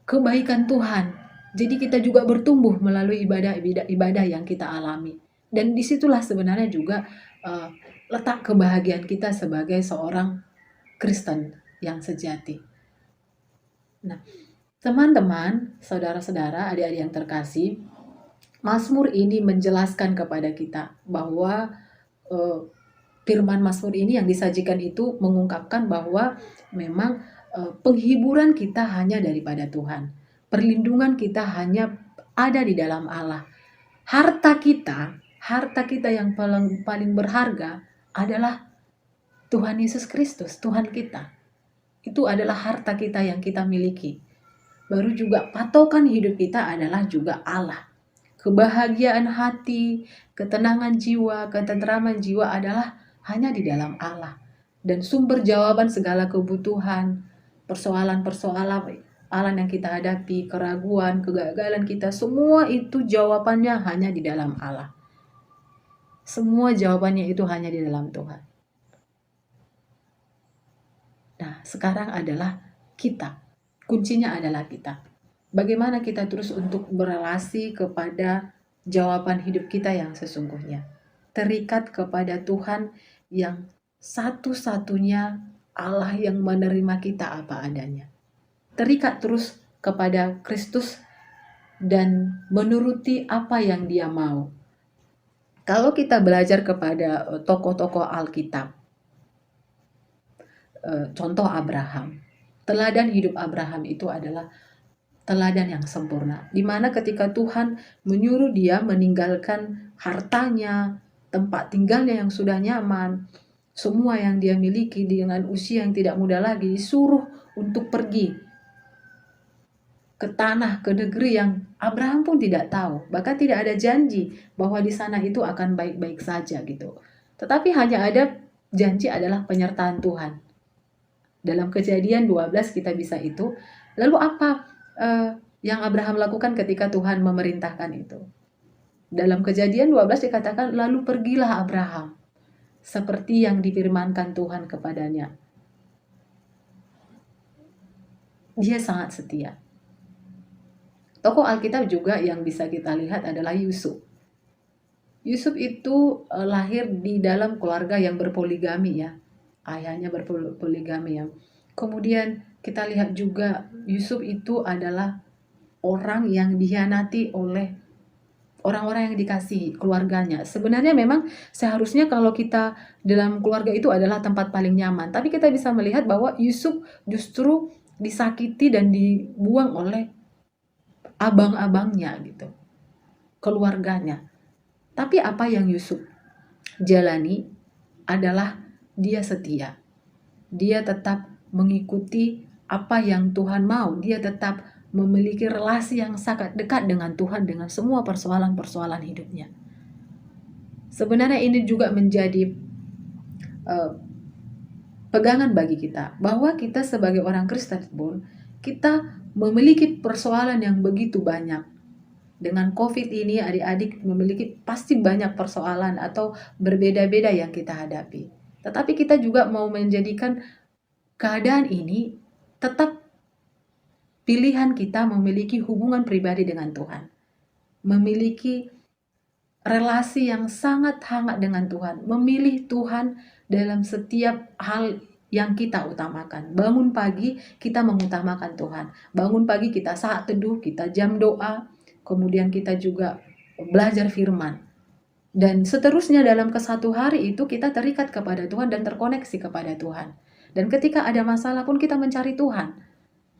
kebaikan Tuhan. Jadi kita juga bertumbuh melalui ibadah yang kita alami. Dan disitulah sebenarnya juga letak kebahagiaan kita sebagai seorang Kristen yang sejati. Nah, teman-teman, saudara-saudara, adik-adik yang terkasih, Mazmur ini menjelaskan kepada kita bahwa firman Mazmur ini yang disajikan itu mengungkapkan bahwa memang penghiburan kita hanya daripada Tuhan. Perlindungan kita hanya ada di dalam Allah. Harta kita yang paling berharga adalah Tuhan Yesus Kristus, Tuhan kita. Itu adalah harta kita yang kita miliki. Baru juga patokan hidup kita adalah juga Allah. Kebahagiaan hati, ketenangan jiwa, ketentraman jiwa adalah hanya di dalam Allah. Dan sumber jawaban segala kebutuhan, persoalan-persoalan yang kita hadapi, keraguan, kegagalan kita, semua itu jawabannya hanya di dalam Allah. Semua jawabannya itu hanya di dalam Tuhan. Nah, sekarang adalah kita. Kuncinya adalah kita. Bagaimana kita terus untuk berelasi kepada jawaban hidup kita yang sesungguhnya. Terikat kepada Tuhan yang satu-satunya Allah yang menerima kita apa adanya. Terikat terus kepada Kristus dan menuruti apa yang Dia mau. Kalau kita belajar kepada tokoh-tokoh Alkitab, contoh Abraham, teladan hidup Abraham itu adalah teladan yang sempurna, di mana ketika Tuhan menyuruh dia meninggalkan hartanya, tempat tinggalnya yang sudah nyaman, semua yang dia miliki dengan usia yang tidak muda lagi, disuruh untuk pergi ke tanah, ke negeri yang Abraham pun tidak tahu, bahkan tidak ada janji bahwa di sana itu akan baik-baik saja gitu. Tetapi hanya ada janji adalah penyertaan Tuhan. Dalam Kejadian 12 kita bisa itu. Lalu apa yang Abraham lakukan ketika Tuhan memerintahkan itu. Dalam Kejadian 12 dikatakan, lalu pergilah Abraham seperti yang difirmankan Tuhan kepadanya. Dia sangat setia. Tokoh Alkitab juga yang bisa kita lihat adalah Yusuf. Yusuf itu lahir di dalam keluarga yang berpoligami ya. Ayahnya berpoligami ya. Kemudian kita lihat juga Yusuf itu adalah orang yang dikhianati oleh orang-orang yang dikasihi, keluarganya. Sebenarnya memang seharusnya kalau kita dalam keluarga itu adalah tempat paling nyaman. Tapi kita bisa melihat bahwa Yusuf justru disakiti dan dibuang oleh abang-abangnya gitu, keluarganya. Tapi apa yang Yusuf jalani adalah dia setia. Dia tetap mengikuti apa yang Tuhan mau. Dia tetap memiliki relasi yang sangat dekat dengan Tuhan dengan semua persoalan-persoalan hidupnya. Sebenarnya ini juga menjadi pegangan bagi kita bahwa kita sebagai orang Kristen pun kita memiliki persoalan yang begitu banyak. Dengan COVID ini adik-adik memiliki pasti banyak persoalan atau berbeda-beda yang kita hadapi. Tetapi kita juga mau menjadikan keadaan ini tetap pilihan kita memiliki hubungan pribadi dengan Tuhan. Memiliki relasi yang sangat hangat dengan Tuhan. Memilih Tuhan dalam setiap hal yang kita utamakan. Bangun pagi kita mengutamakan Tuhan. Bangun pagi kita saat teduh, kita jam doa. Kemudian kita juga belajar firman. Dan seterusnya dalam kesatu hari itu kita terikat kepada Tuhan dan terkoneksi kepada Tuhan. Dan ketika ada masalah pun kita mencari Tuhan.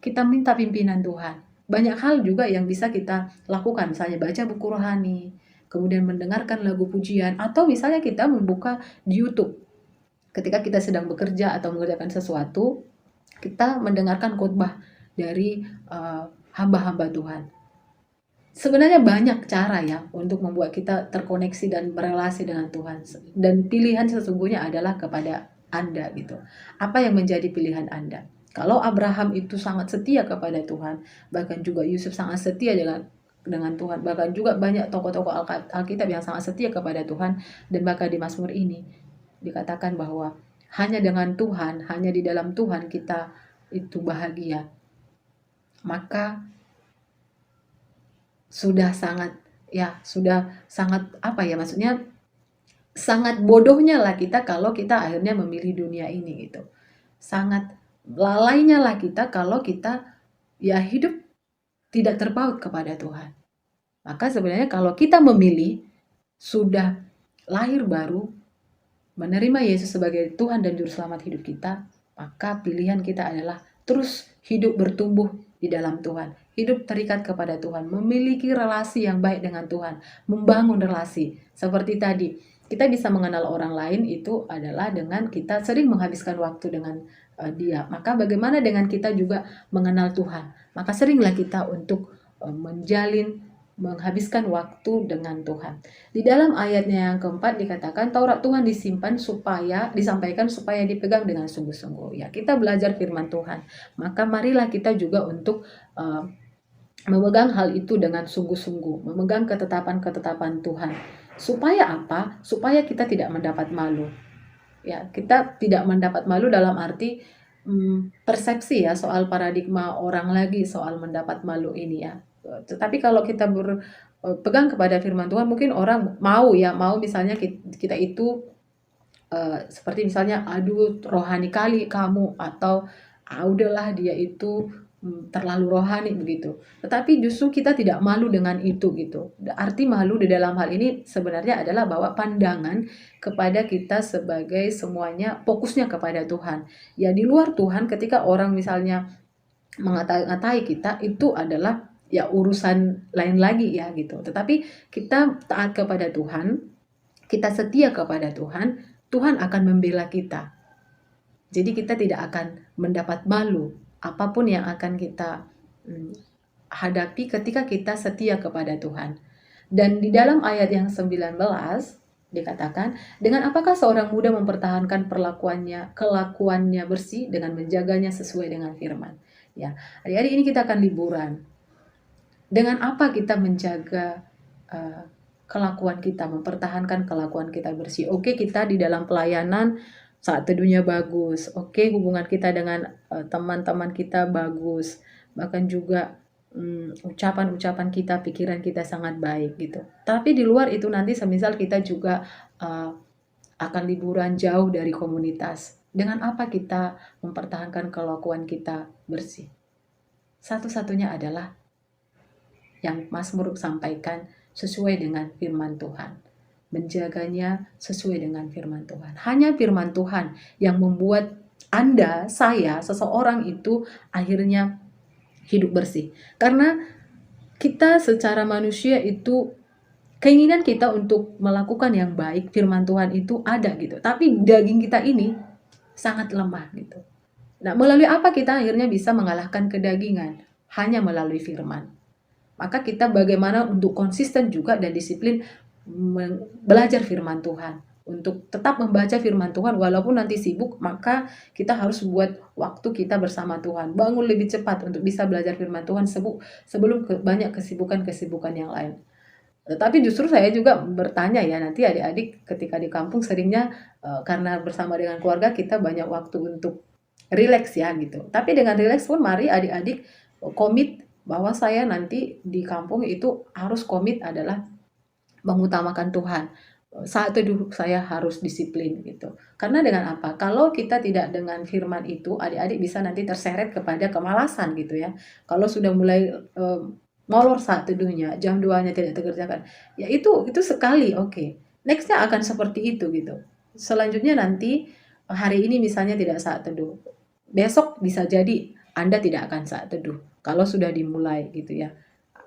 Kita minta pimpinan Tuhan. Banyak hal juga yang bisa kita lakukan. Misalnya baca buku rohani, kemudian mendengarkan lagu pujian, atau misalnya kita membuka di YouTube. Ketika kita sedang bekerja atau mengerjakan sesuatu, kita mendengarkan khotbah dari hamba-hamba Tuhan. Sebenarnya banyak cara ya untuk membuat kita terkoneksi dan berelasi dengan Tuhan. Dan pilihan sesungguhnya adalah kepada Anda gitu. Apa yang menjadi pilihan Anda? Kalau Abraham itu sangat setia kepada Tuhan, bahkan juga Yusuf sangat setia dengan Tuhan, bahkan juga banyak tokoh-tokoh Alkitab yang sangat setia kepada Tuhan, dan bahkan di Mazmur ini dikatakan bahwa hanya dengan Tuhan, hanya di dalam Tuhan kita itu bahagia. Maka sudah sangat maksudnya sangat bodohnya lah kita kalau kita akhirnya memilih dunia ini gitu. Sangat lalainya lah kita kalau kita ya hidup tidak terpaut kepada Tuhan. Maka sebenarnya kalau kita memilih sudah lahir baru, menerima Yesus sebagai Tuhan dan Juru Selamat hidup kita, maka pilihan kita adalah terus hidup bertumbuh di dalam Tuhan. Hidup terikat kepada Tuhan, memiliki relasi yang baik dengan Tuhan, membangun relasi. Seperti tadi, kita bisa mengenal orang lain itu adalah dengan kita sering menghabiskan waktu dengan dia. Maka bagaimana dengan kita juga mengenal Tuhan? Maka seringlah kita untuk menghabiskan waktu dengan Tuhan. Di dalam ayatnya yang keempat dikatakan Taurat Tuhan disampaikan supaya dipegang dengan sungguh-sungguh. Ya, kita belajar firman Tuhan. Maka marilah kita juga untuk memegang hal itu dengan sungguh-sungguh, memegang ketetapan-ketetapan Tuhan. Supaya apa? Supaya kita tidak mendapat malu. Ya, kita tidak mendapat malu dalam arti persepsi ya soal paradigma orang lagi soal mendapat malu ini ya. Tetapi kalau kita berpegang kepada firman Tuhan, mungkin orang mau misalnya kita itu seperti misalnya aduh rohani kali kamu, atau udahlah dia itu terlalu rohani begitu. Tetapi justru kita tidak malu dengan itu gitu. Arti malu di dalam hal ini sebenarnya adalah bahwa pandangan kepada kita sebagai semuanya fokusnya kepada Tuhan. Ya di luar Tuhan ketika orang misalnya mengatai kita itu adalah ya urusan lain lagi ya gitu. Tetapi kita taat kepada Tuhan, kita setia kepada Tuhan, Tuhan akan membela kita. Jadi kita tidak akan mendapat malu apapun yang akan kita hadapi ketika kita setia kepada Tuhan. Dan di dalam ayat yang 19 dikatakan, dengan apakah seorang muda mempertahankan kelakuannya bersih dengan menjaganya sesuai dengan firman. Ya, hari-hari ini kita akan liburan. Dengan apa kita menjaga kelakuan kita, mempertahankan kelakuan kita bersih. Oke, kita di dalam pelayanan saat teduhnya bagus. Oke, hubungan kita dengan teman-teman kita bagus. Bahkan juga ucapan-ucapan kita, pikiran kita sangat baik gitu. Tapi di luar itu nanti semisal kita juga akan liburan jauh dari komunitas. Dengan apa kita mempertahankan kelakuan kita bersih? Satu-satunya adalah yang Mazmur sampaikan sesuai dengan firman Tuhan. Menjaganya sesuai dengan firman Tuhan. Hanya firman Tuhan yang membuat Anda, saya, seseorang itu akhirnya hidup bersih. Karena kita secara manusia itu keinginan kita untuk melakukan yang baik, firman Tuhan itu ada gitu. Tapi daging kita ini sangat lemah gitu. Nah, melalui apa kita akhirnya bisa mengalahkan kedagingan? Hanya melalui firman. Maka kita bagaimana untuk konsisten juga dan disiplin belajar firman Tuhan. Untuk tetap membaca firman Tuhan walaupun nanti sibuk, maka kita harus buat waktu kita bersama Tuhan. Bangun lebih cepat untuk bisa belajar firman Tuhan sebelum banyak kesibukan-kesibukan yang lain. Tetapi justru saya juga bertanya ya, nanti adik-adik ketika di kampung seringnya karena bersama dengan keluarga kita banyak waktu untuk rileks ya gitu. Tapi dengan rileks pun mari adik-adik komit bahwa saya nanti di kampung itu harus komit adalah mengutamakan Tuhan. Saat teduh saya harus disiplin gitu. Karena dengan apa? Kalau kita tidak dengan firman itu, adik-adik bisa nanti terseret kepada kemalasan gitu ya. Kalau sudah mulai molor saat teduhnya, jam 2-nya tidak dikerjakan. Ya itu sekali, oke. Nextnya akan seperti itu gitu. Selanjutnya nanti hari ini misalnya tidak saat teduh. Besok bisa jadi Anda tidak akan saat teduh kalau sudah dimulai gitu ya.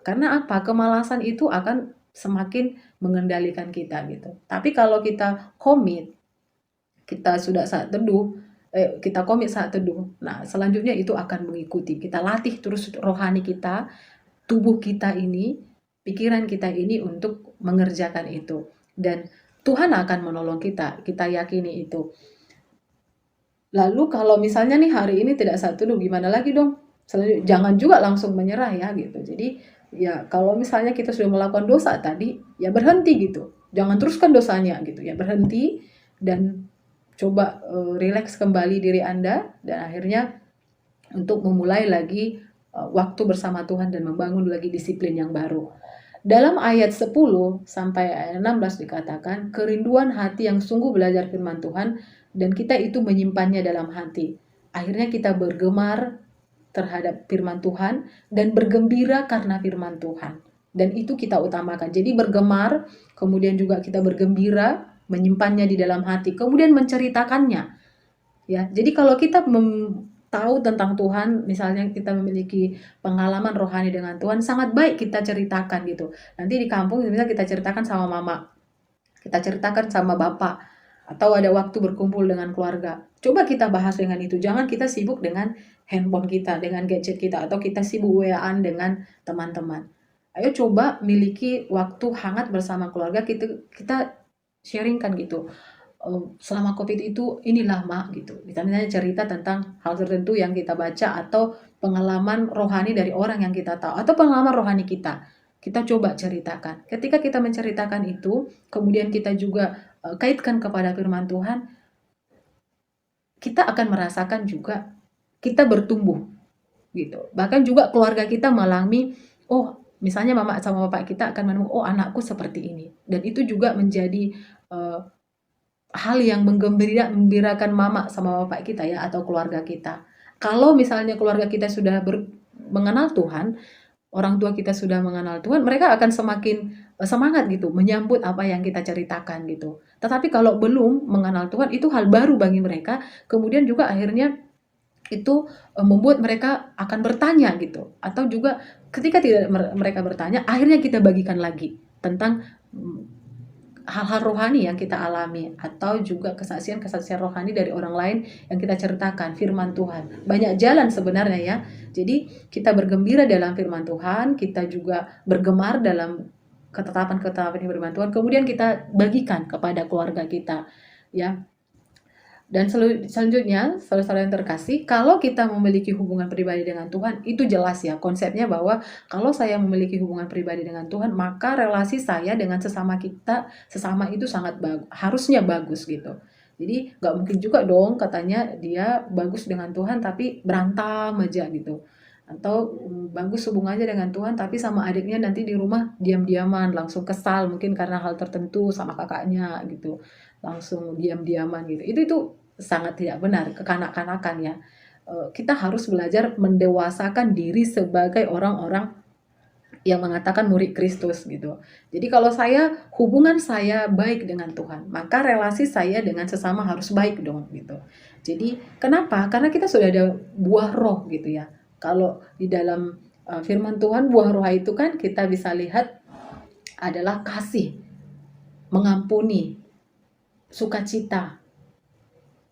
Karena apa? Kemalasan itu akan semakin mengendalikan kita gitu. Tapi kalau kita komit, kita sudah saat teduh, kita komit saat teduh. Nah, selanjutnya itu akan mengikuti. Kita latih terus rohani kita, tubuh kita ini, pikiran kita ini untuk mengerjakan itu. Dan Tuhan akan menolong kita yakini itu. Lalu kalau misalnya nih hari ini tidak saat teduh, gimana lagi dong? Selanjutnya, jangan juga langsung menyerah ya gitu. Jadi ya kalau misalnya kita sudah melakukan dosa tadi, ya berhenti gitu. Jangan teruskan dosanya gitu ya, berhenti dan coba rileks kembali diri Anda dan akhirnya untuk memulai lagi waktu bersama Tuhan dan membangun lagi disiplin yang baru. Dalam ayat 10 sampai ayat 16 dikatakan, kerinduan hati yang sungguh belajar firman Tuhan dan kita itu menyimpannya dalam hati. Akhirnya kita bergemar terhadap firman Tuhan dan bergembira karena firman Tuhan. Dan itu kita utamakan. Jadi bergemar, kemudian juga kita bergembira, menyimpannya di dalam hati, kemudian menceritakannya. Ya, jadi kalau kita tahu tentang Tuhan, misalnya kita memiliki pengalaman rohani dengan Tuhan, sangat baik kita ceritakan gitu. Nanti di kampung misalnya kita ceritakan sama mama, kita ceritakan sama bapak, atau ada waktu berkumpul dengan keluarga. Coba kita bahas dengan itu. Jangan kita sibuk dengan handphone kita, dengan gadget kita, atau kita sibuk WA-an dengan teman-teman. Ayo coba miliki waktu hangat bersama keluarga, kita sharingkan gitu. Selama COVID itu inilah mak gitu. Kita misalnya cerita tentang hal tertentu yang kita baca atau pengalaman rohani dari orang yang kita tahu atau pengalaman rohani kita. Kita coba ceritakan. Ketika kita menceritakan itu, kemudian kita juga kaitkan kepada firman Tuhan, kita akan merasakan juga kita bertumbuh gitu. Bahkan juga keluarga kita mengalami, oh misalnya mama sama bapak kita akan menemukan, oh anakku seperti ini. Dan itu juga menjadi hal yang menggembirakan mama sama bapak kita ya, atau keluarga kita. Kalau misalnya keluarga kita sudah mengenal Tuhan, orang tua kita sudah mengenal Tuhan, mereka akan semakin semangat gitu menyambut apa yang kita ceritakan gitu. Tetapi kalau belum mengenal Tuhan, itu hal baru bagi mereka. Kemudian juga akhirnya itu membuat mereka akan bertanya gitu. Atau juga ketika tidak mereka bertanya, akhirnya kita bagikan lagi tentang hal-hal rohani yang kita alami, atau juga kesaksian-kesaksian rohani dari orang lain yang kita ceritakan, firman Tuhan. Banyak jalan sebenarnya ya. Jadi kita bergembira dalam firman Tuhan, kita juga bergemar dalam ketetapan-ketetapan firman Tuhan, kemudian kita bagikan kepada keluarga kita ya. Dan selanjutnya, saudara-saudara yang terkasih, kalau kita memiliki hubungan pribadi dengan Tuhan, itu jelas ya konsepnya bahwa kalau saya memiliki hubungan pribadi dengan Tuhan, maka relasi saya dengan sesama itu sangat harusnya bagus gitu. Jadi nggak mungkin juga dong katanya dia bagus dengan Tuhan tapi berantem aja gitu. Atau bagus hubungannya dengan Tuhan tapi sama adiknya nanti di rumah diam-diaman, langsung kesal mungkin karena hal tertentu sama kakaknya gitu. Langsung diam-diaman gitu. Itu sangat tidak benar, kekanak-kanakan ya. Kita harus belajar mendewasakan diri sebagai orang-orang yang mengatakan murid Kristus gitu. Jadi kalau hubungan saya baik dengan Tuhan, maka relasi saya dengan sesama harus baik dong gitu. Jadi kenapa? Karena kita sudah ada buah roh gitu ya. Kalau di dalam firman Tuhan, buah roh itu kan kita bisa lihat adalah kasih, mengampuni, sukacita,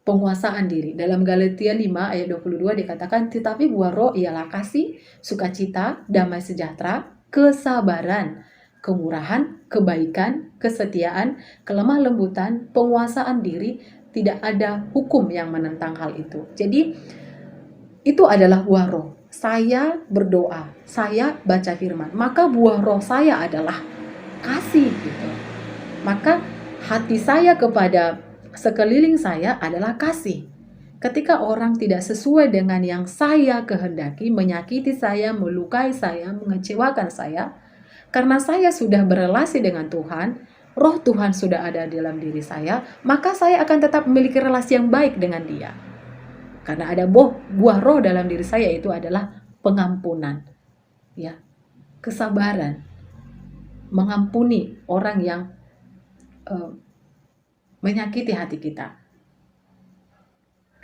penguasaan diri. Dalam Galatia 5 ayat 22 dikatakan, tetapi buah roh ialah kasih, sukacita, damai sejahtera, kesabaran, kemurahan, kebaikan, kesetiaan, kelemah lembutan, penguasaan diri. Tidak ada hukum yang menentang hal itu. Jadi itu adalah buah roh. Saya berdoa, saya baca firman, maka buah roh saya adalah kasih gitu. Maka hati saya kepada sekeliling saya adalah kasih. Ketika orang tidak sesuai dengan yang saya kehendaki, menyakiti saya, melukai saya, mengecewakan saya, karena saya sudah berelasi dengan Tuhan, roh Tuhan sudah ada dalam diri saya, maka saya akan tetap memiliki relasi yang baik dengan dia. Karena ada buah roh dalam diri saya, itu adalah pengampunan, ya, kesabaran, mengampuni orang yang menyakiti hati kita,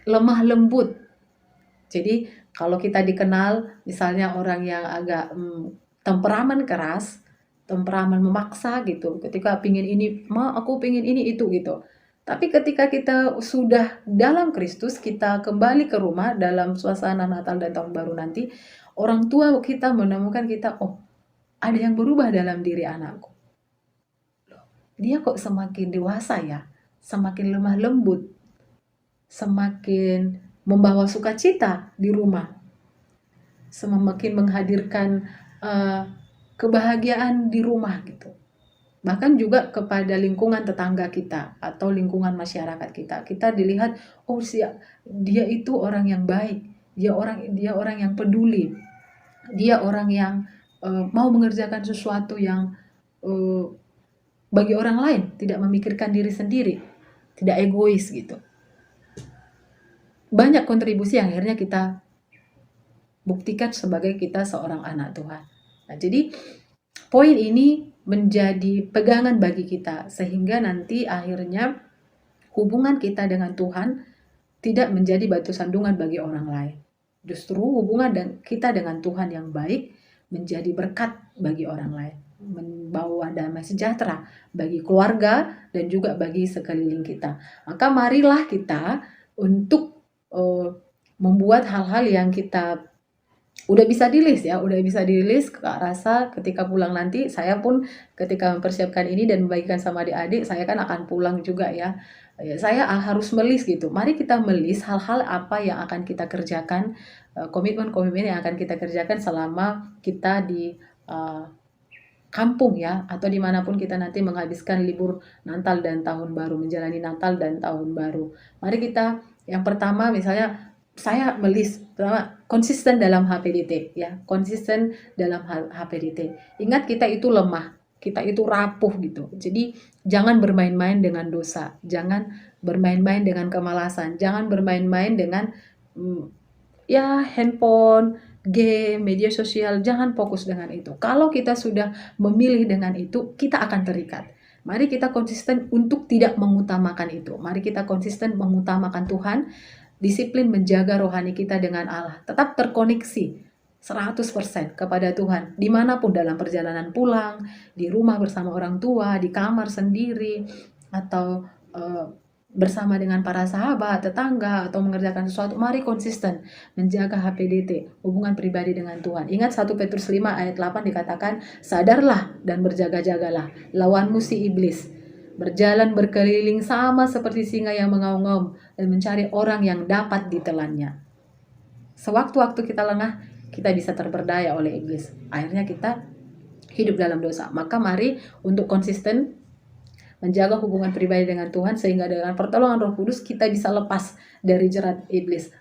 lemah lembut. Jadi kalau kita dikenal misalnya orang yang agak temperamen keras, temperamen memaksa gitu, ketika pingin ini, aku pingin ini itu gitu. Tapi ketika kita sudah dalam Kristus, kita kembali ke rumah dalam suasana Natal dan Tahun Baru nanti, orang tua kita menemukan kita, oh ada yang berubah dalam diri anakku. Dia kok semakin dewasa ya, semakin lemah lembut, semakin membawa sukacita di rumah, semakin menghadirkan kebahagiaan di rumah gitu. Bahkan juga kepada lingkungan tetangga kita atau lingkungan masyarakat kita, kita dilihat, oh dia itu orang yang baik, dia orang yang peduli, dia orang yang mau mengerjakan sesuatu yang bagi orang lain, tidak memikirkan diri sendiri, tidak egois gitu. Banyak kontribusi yang akhirnya kita buktikan sebagai kita seorang anak Tuhan. Nah, jadi poin ini menjadi pegangan bagi kita sehingga nanti akhirnya hubungan kita dengan Tuhan tidak menjadi batu sandungan bagi orang lain. Justru hubungan kita dengan Tuhan yang baik menjadi berkat bagi orang lain, membawa damai sejahtera bagi keluarga dan juga bagi sekeliling kita. Maka marilah kita untuk membuat hal-hal yang kita udah bisa dirilis ke rasa ketika pulang nanti. Saya pun ketika mempersiapkan ini dan membagikan sama adik-adik, saya kan akan pulang juga ya. Saya harus melis gitu. Mari kita melis hal-hal apa yang akan kita kerjakan, komitmen-komitmen yang akan kita kerjakan selama kita di kampung ya, atau dimanapun kita nanti menghabiskan libur Natal dan Tahun Baru, menjalani Natal dan Tahun Baru. Mari kita, yang pertama misalnya saya melis, pertama konsisten dalam HPDT ya, konsisten dalam HPDT. Ingat kita itu lemah, kita itu rapuh gitu. Jadi jangan bermain-main dengan dosa, jangan bermain-main dengan kemalasan, jangan bermain-main dengan handphone, game, media sosial. Jangan fokus dengan itu. Kalau kita sudah memilih dengan itu, kita akan terikat. Mari kita konsisten untuk tidak mengutamakan itu. Mari kita konsisten mengutamakan Tuhan, disiplin menjaga rohani kita dengan Allah. Tetap terkoneksi 100% kepada Tuhan. Dimanapun dalam perjalanan pulang, di rumah bersama orang tua, di kamar sendiri, atau bersama dengan para sahabat, tetangga, atau mengerjakan sesuatu, mari konsisten menjaga HPDT, hubungan pribadi dengan Tuhan. Ingat 1 Petrus 5 ayat 8 dikatakan, sadarlah dan berjaga-jagalah, lawanmu si iblis. berjalan berkeliling sama seperti singa yang mengaum-ngaum dan mencari orang yang dapat ditelannya. Sewaktu-waktu kita lengah, kita bisa terperdaya oleh iblis. Akhirnya kita hidup dalam dosa. Maka mari untuk konsisten menjaga hubungan pribadi dengan Tuhan, sehingga dengan pertolongan Roh Kudus kita bisa lepas dari jerat iblis.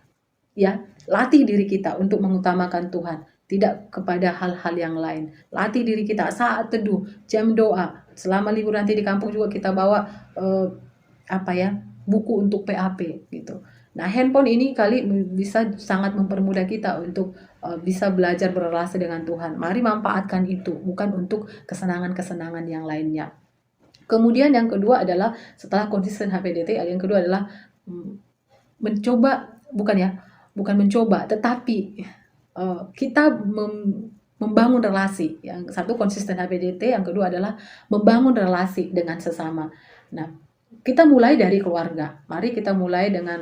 Ya, latih diri kita untuk mengutamakan Tuhan, tidak kepada hal-hal yang lain. Latih diri kita saat teduh, jam doa. Selama libur nanti di kampung juga kita bawa buku untuk PAP gitu. Nah, handphone ini kali bisa sangat mempermudah kita untuk bisa belajar berrelasi dengan Tuhan. Mari manfaatkan itu, bukan untuk kesenangan-kesenangan yang lainnya. Kemudian yang kedua adalah setelah konsisten HPDT, yang kedua adalah bukan mencoba, tetapi kita membangun relasi. Yang satu konsisten HPDT, yang kedua adalah membangun relasi dengan sesama. Nah, kita mulai dari keluarga. Mari kita mulai dengan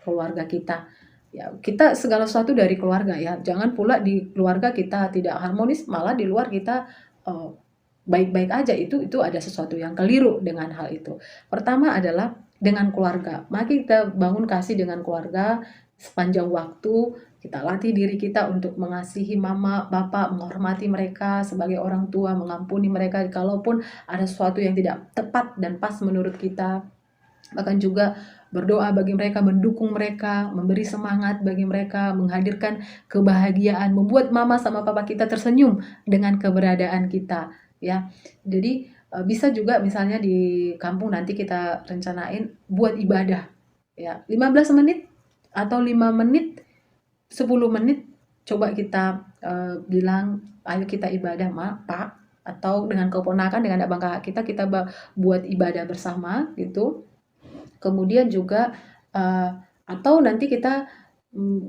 keluarga kita. Ya, kita segala sesuatu dari keluarga ya. Jangan pula di keluarga kita tidak harmonis, malah di luar kita baik-baik aja. Itu ada sesuatu yang keliru dengan hal itu. Pertama adalah dengan keluarga. Mari kita bangun kasih dengan keluarga sepanjang waktu. Kita latih diri kita untuk mengasihi mama, bapak, menghormati mereka sebagai orang tua, mengampuni mereka kalaupun ada sesuatu yang tidak tepat dan pas menurut kita. Bahkan juga berdoa bagi mereka, mendukung mereka, memberi semangat bagi mereka, menghadirkan kebahagiaan, membuat mama sama papa kita tersenyum dengan keberadaan kita. Ya, jadi bisa juga misalnya di kampung nanti kita rencanain buat ibadah. Ya, 15 menit atau 5 menit, 10 menit, coba kita bilang, ayo kita ibadah, Pak, atau dengan keponakan, dengan abang kakak kita buat ibadah bersama gitu. Kemudian juga atau nanti kita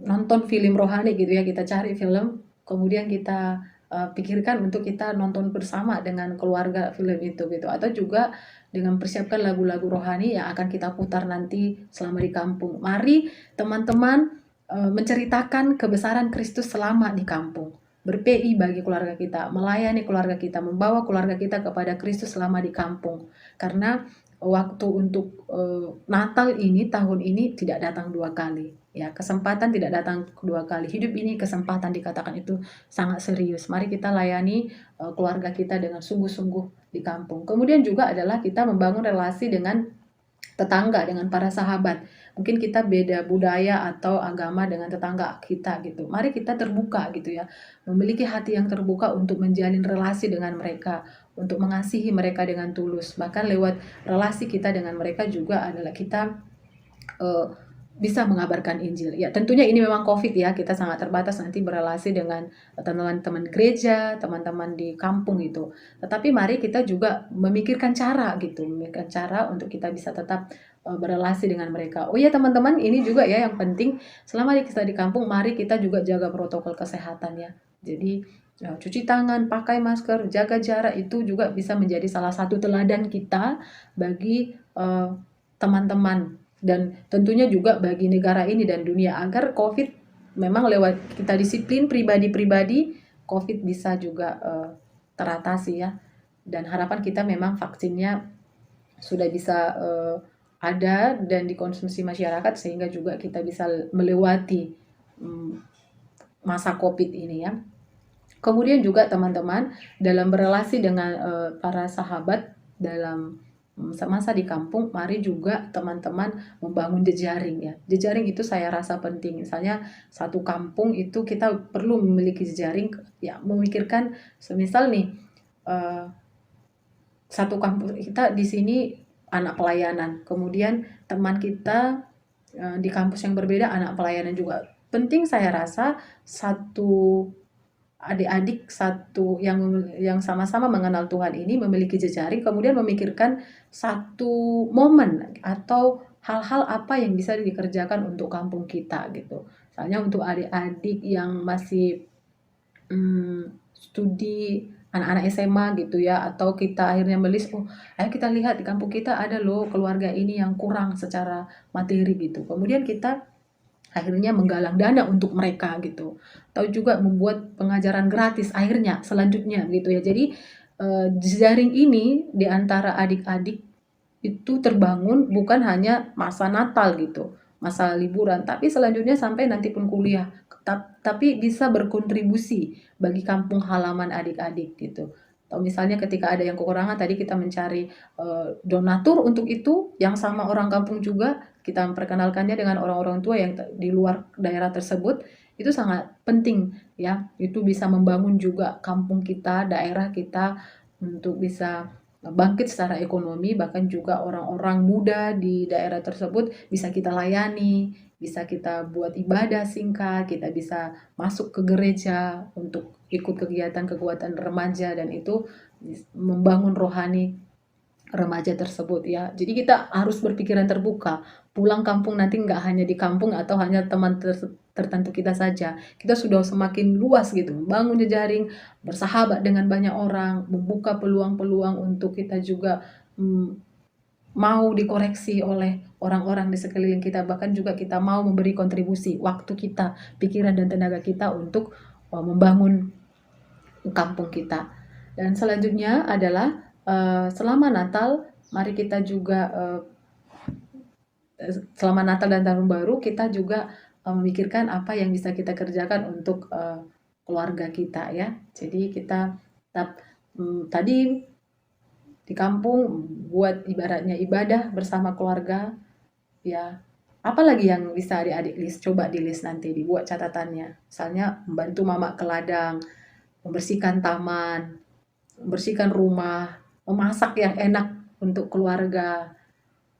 nonton film rohani gitu ya, kita cari film, kemudian kita pikirkan untuk kita nonton bersama dengan keluarga film itu gitu, atau juga dengan persiapkan lagu-lagu rohani yang akan kita putar nanti selama di kampung. Mari teman-teman menceritakan kebesaran Kristus selama di kampung, berPI bagi keluarga kita, melayani keluarga kita, membawa keluarga kita kepada Kristus selama di kampung. Karena waktu untuk Natal ini, tahun ini tidak datang 2 kali. Ya, kesempatan tidak datang 2 kali. Hidup ini kesempatan, dikatakan itu sangat serius. Mari kita layani keluarga kita dengan sungguh-sungguh di kampung. Kemudian juga adalah kita membangun relasi dengan tetangga, dengan para sahabat. Mungkin kita beda budaya atau agama dengan tetangga kita gitu. Mari kita terbuka gitu ya. Memiliki hati yang terbuka untuk menjalin relasi dengan mereka, untuk mengasihi mereka dengan tulus. Bahkan lewat relasi kita dengan mereka juga adalah kita bisa mengabarkan Injil. Ya, tentunya ini memang COVID ya, kita sangat terbatas nanti berelasi dengan teman-teman gereja, teman-teman di kampung gitu. Tetapi mari kita juga memikirkan cara untuk kita bisa tetap berelasi dengan mereka. Oh ya teman-teman, ini juga ya yang penting selama kita di kampung, mari kita juga jaga protokol kesehatan ya. Jadi cuci tangan, pakai masker, jaga jarak, itu juga bisa menjadi salah satu teladan kita bagi teman-teman. Dan tentunya juga bagi negara ini dan dunia, agar COVID memang lewat kita disiplin pribadi-pribadi, COVID bisa juga teratasi ya. Dan harapan kita memang vaksinnya sudah bisa ada dan dikonsumsi masyarakat, sehingga juga kita bisa melewati masa COVID ini ya. Kemudian juga teman-teman, dalam berelasi dengan para sahabat dalam masa di kampung, mari juga teman-teman membangun jejaring ya. Jejaring itu saya rasa penting. Misalnya satu kampung itu kita perlu memiliki jejaring ya, memikirkan semisal nih satu kampung kita di sini anak pelayanan, kemudian teman kita di kampus yang berbeda anak pelayanan juga. Penting saya rasa satu adik-adik yang sama-sama mengenal Tuhan ini memiliki jejaring, kemudian memikirkan satu momen atau hal-hal apa yang bisa dikerjakan untuk kampung kita gitu. Misalnya untuk adik-adik yang masih studi, anak-anak SMA gitu ya, atau kita akhirnya melis, ayo kita lihat di kampung kita ada loh keluarga ini yang kurang secara materi gitu. Kemudian kita akhirnya menggalang dana untuk mereka gitu, atau juga membuat pengajaran gratis akhirnya selanjutnya gitu ya. Jadi jejaring ini di antara adik-adik itu terbangun bukan hanya masa Natal gitu, masa liburan, tapi selanjutnya sampai nanti pun kuliah. Tapi bisa berkontribusi bagi kampung halaman adik-adik gitu. Atau misalnya ketika ada yang kekurangan, tadi kita mencari donatur untuk itu, yang sama orang kampung juga, kita memperkenalkannya dengan orang-orang tua yang di luar daerah tersebut, itu sangat penting ya. Itu bisa membangun juga kampung kita, daerah kita untuk bisa bangkit secara ekonomi, bahkan juga orang-orang muda di daerah tersebut bisa kita layani, bisa kita buat ibadah singkat, kita bisa masuk ke gereja untuk ikut kegiatan kekuatan remaja, dan itu membangun rohani remaja tersebut ya. Jadi kita harus berpikiran terbuka. Pulang kampung nanti nggak hanya di kampung atau hanya teman tertentu kita saja. Kita sudah semakin luas gitu, membangun jejaring, bersahabat dengan banyak orang, membuka peluang-peluang untuk kita juga mau dikoreksi oleh orang-orang di sekeliling kita. Bahkan juga kita mau memberi kontribusi waktu kita, pikiran dan tenaga kita untuk membangun kampung kita. Dan selanjutnya adalah selama Natal, mari kita juga selama Natal dan Tahun Baru kita juga memikirkan apa yang bisa kita kerjakan untuk keluarga kita ya. Jadi kita tetap tadi di kampung buat ibaratnya ibadah bersama keluarga ya. Apalagi yang bisa adik-adik list, coba di list nanti, dibuat catatannya. Misalnya membantu mama ke ladang, membersihkan taman, membersihkan rumah, memasak yang enak untuk keluarga,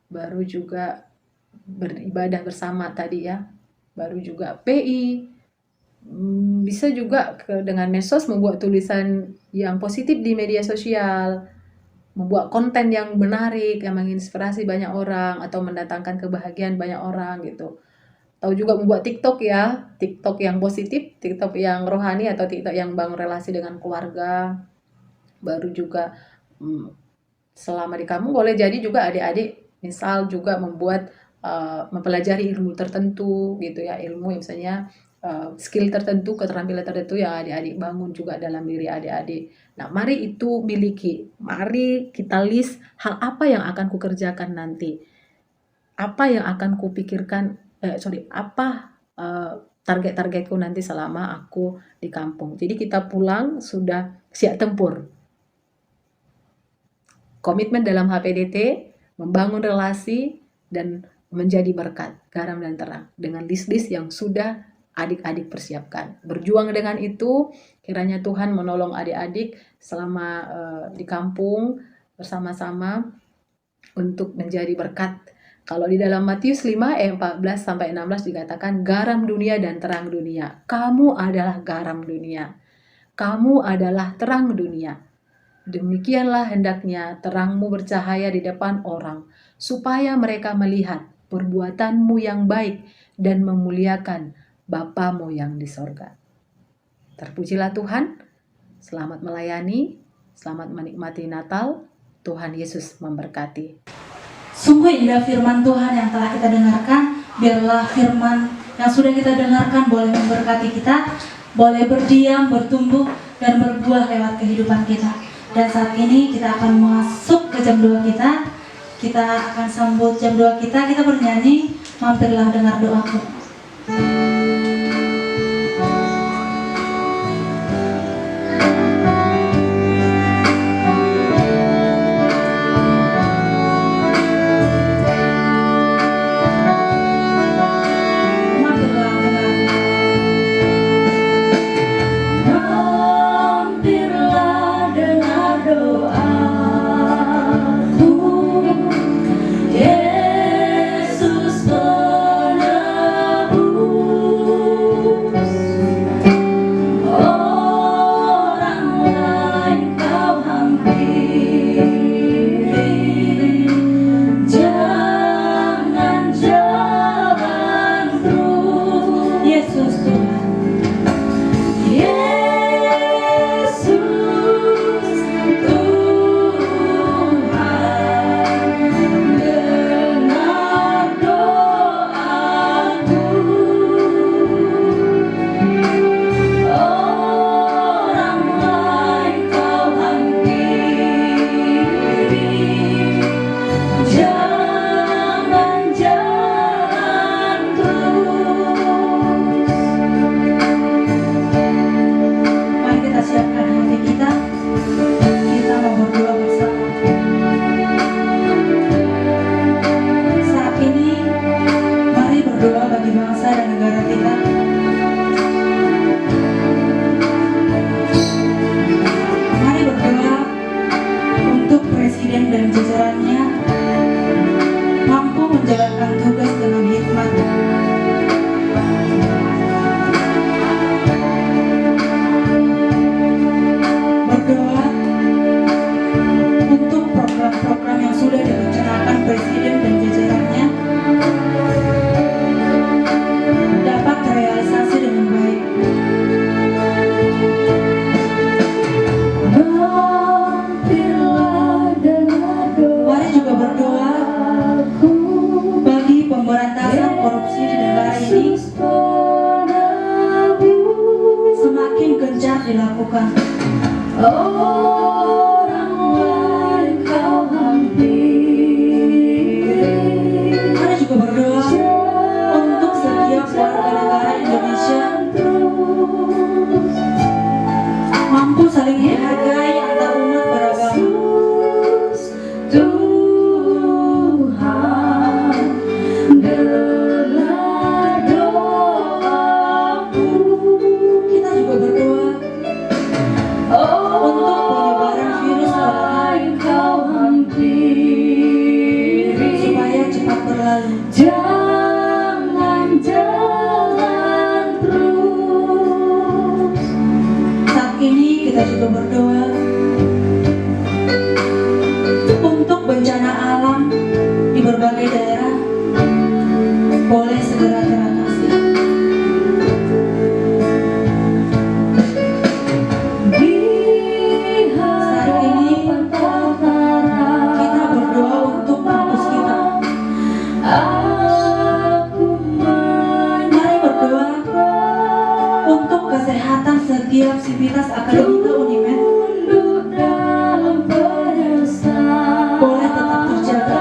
baru juga beribadah bersama tadi ya, baru juga PI, bisa juga dengan medsos membuat tulisan yang positif di media sosial, membuat konten yang menarik, yang menginspirasi banyak orang atau mendatangkan kebahagiaan banyak orang gitu. Atau juga membuat TikTok ya, TikTok yang positif, TikTok yang rohani, atau TikTok yang bangun relasi dengan keluarga. Baru juga selama di kampung boleh jadi juga adik-adik misal juga membuat mempelajari ilmu tertentu gitu ya, ilmu misalnya skill tertentu, keterampilan tertentu yang adik-adik bangun juga dalam diri adik-adik. Nah, mari itu miliki, mari kita list hal apa yang akan kukerjakan nanti, apa yang akan kupikirkan, apa target-targetku nanti selama aku di kampung. Jadi kita pulang sudah siap tempur. Komitmen dalam HPDT, membangun relasi, dan menjadi berkat, garam dan terang, dengan list-list yang sudah adik-adik persiapkan. Berjuang dengan itu, kiranya Tuhan menolong adik-adik selama di kampung bersama-sama untuk menjadi berkat. Kalau di dalam Matius 5 ayat 14-16 dikatakan, garam dunia dan terang dunia. Kamu adalah garam dunia. Kamu adalah terang dunia. Demikianlah hendaknya terangmu bercahaya di depan orang, supaya mereka melihat perbuatanmu yang baik dan memuliakan Bapamu yang di sorga. Terpujilah Tuhan, selamat melayani, selamat menikmati Natal, Tuhan Yesus memberkati. Sungguh indah firman Tuhan yang telah kita dengarkan. Biarlah firman yang sudah kita dengarkan boleh memberkati kita, boleh berdiam, bertumbuh, dan berbuah lewat kehidupan kita. Dan saat ini kita akan masuk ke jam 2 kita. Kita akan sambut jam 2 kita. Kita bernyanyi, mampirlah dengar doaku. Yesus penebus. menjalankan tugas dengan hikmat. Berdoa untuk program-program yang sudah direncanakan Presiden dan jajarannya dapat terrealisasi dengan baik. Mari juga berdoa bagi pemberantasan korupsi di negara ini semakin gencar dilakukan. Mari juga berdoa untuk setiap warga negara Indonesia mampu saling menghargai antar umat beragama. Kita juga berdoa untuk penyebaran virus corona supaya cepat berlalu. Saat ini kita juga berdoa untuk bencana alam di berbagai daerah boleh segera teratasi. Saat ini kita berdoa untuk kampus kita. Mari berdoa untuk kesehatan setiap sivitas akademika Unimed boleh tetap terjaga.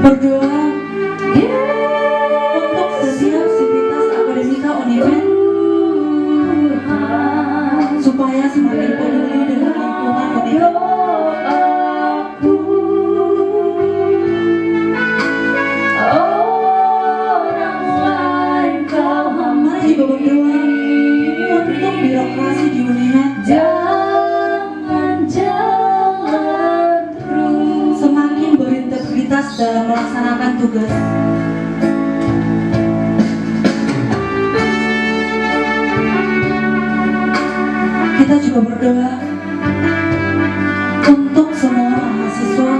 Berdoa untuk setiap sivitas akademika Unimed supaya semakin peduli dengan lingkungan Unimed. Mari juga berdoa untuk birokrasi di Unimed semakin berintegritas dalam melaksanakan tugas. Kita juga berdoa untuk semua mahasiswa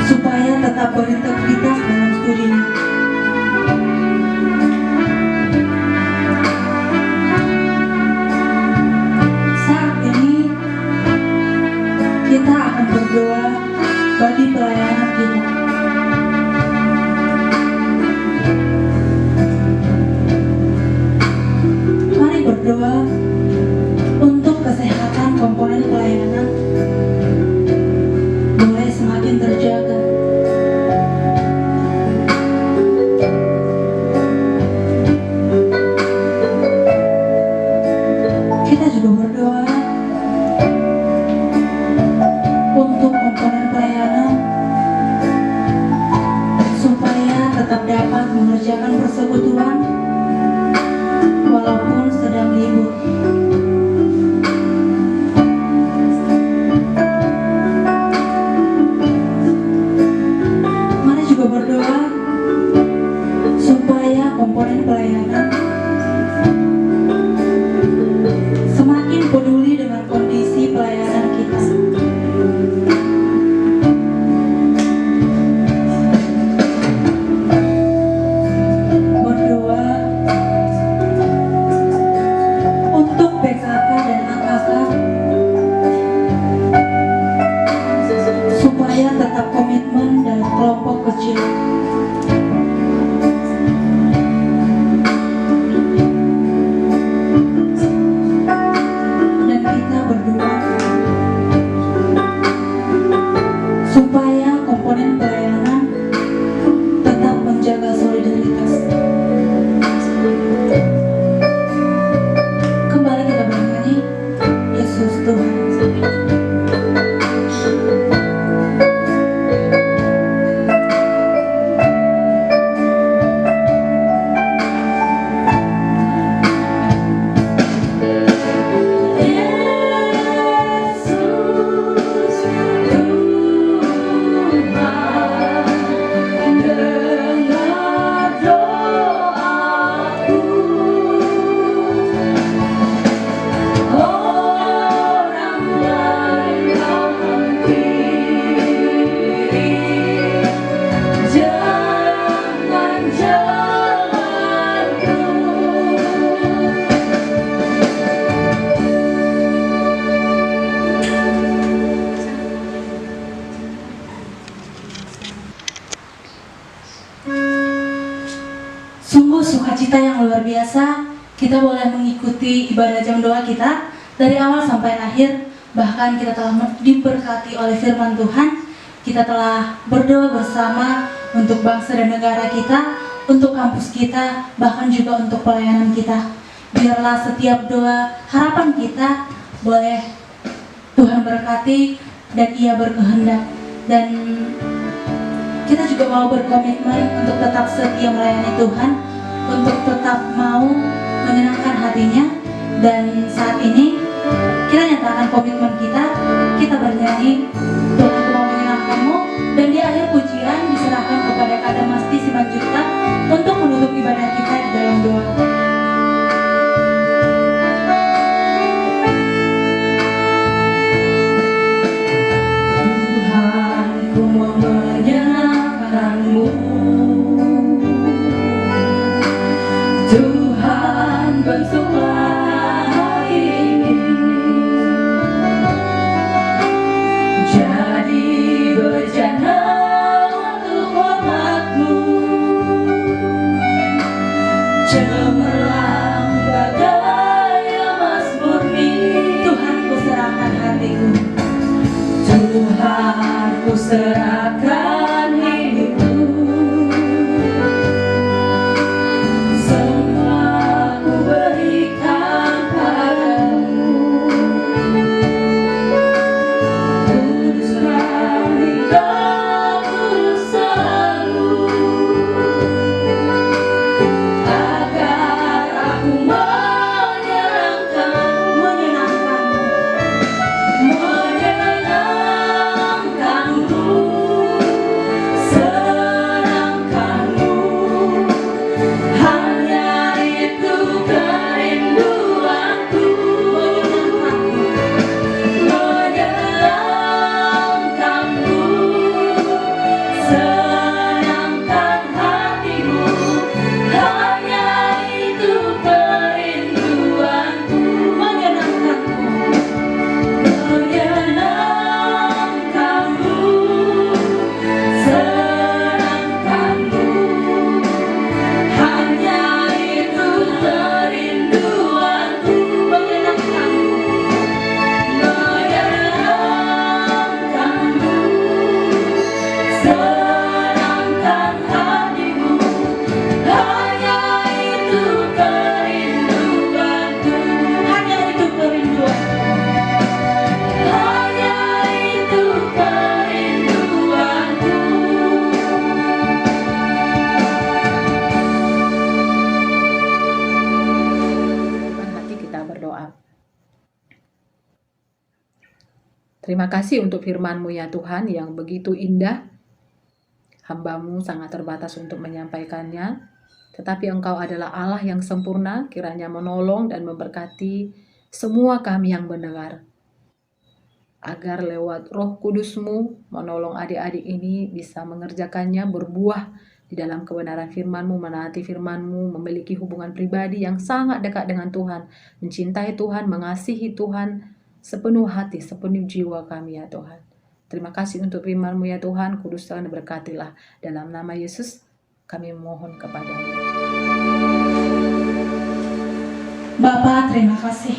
supaya tetap berintegritas dalam studinya. Saat ini kita akan berdoa bagi pelayanan kita. Mari berdoa untuk kesehatan komponen pelayanan boleh semakin terjaga. Kita juga berdoa untuk komponen pelayanan supaya tetap dapat mengerjakan persekutuan walaupun sedang libur. Mari juga berdoa supaya komponen pelayanan semakin biasa, kita boleh mengikuti ibadah jam doa kita dari awal sampai akhir. Bahkan kita telah diberkati oleh firman Tuhan. Kita telah berdoa bersama untuk bangsa dan negara kita, untuk kampus kita, bahkan juga untuk pelayanan kita. Biarlah setiap doa harapan kita boleh Tuhan berkati dan Ia berkehendak. Dan kita juga mau berkomitmen untuk tetap setia melayani Tuhan, untuk tetap mau menyenangkan hatinya. Dan saat ini kita nyatakan komitmen kita bernyanyi Tuhan aku mau menyenangkanmu. Dan di akhir pujian diserahkan kepada Kadamasti Simanjuntak untuk menutup ibadah kita di dalam doa. Tuhan ku mau menyenangkanmu, Tuhan bentuklah hari ini jadi bejana untuk hormat-Mu, cemerlang bagai emas murni. Tuhan ku serahkan hatiku, Tuhan ku serahkan hidupku, semua ku berikan padamu. Kuduslah Engkau, kudus selalu, agar aku menyenangkanmu, senangkanmu. Hanya itu kerinduanku, menyenangkanmu, senangkan hatimu. Hanya itu kerinduanku, menyenangkanmu, senangkanmu. Hanya itu kerinduanku, menyenangkanmu, senangkan hatimu. Hanya itu kerinduanku, hanya itu kerinduanku, hanya itu kerinduanku. Hati kita berdoa. Terima kasih untuk firman-Mu ya Tuhan yang begitu indah. Hamba-Mu sangat terbatas untuk menyampaikannya, tetapi Engkau adalah Allah yang sempurna, kiranya menolong dan memberkati semua kami yang mendengar, agar lewat Roh Kudus-Mu menolong adik-adik ini bisa mengerjakannya, berbuah di dalam kebenaran firman-Mu, menaati firman-Mu, memiliki hubungan pribadi yang sangat dekat dengan Tuhan, mencintai Tuhan, mengasihi Tuhan sepenuh hati, sepenuh jiwa kami ya Tuhan. Terima kasih untuk firman-Mu ya Tuhan, kudus dan berkatilah. Dalam nama Yesus kami mohon kepada-Mu. Bapa, terima kasih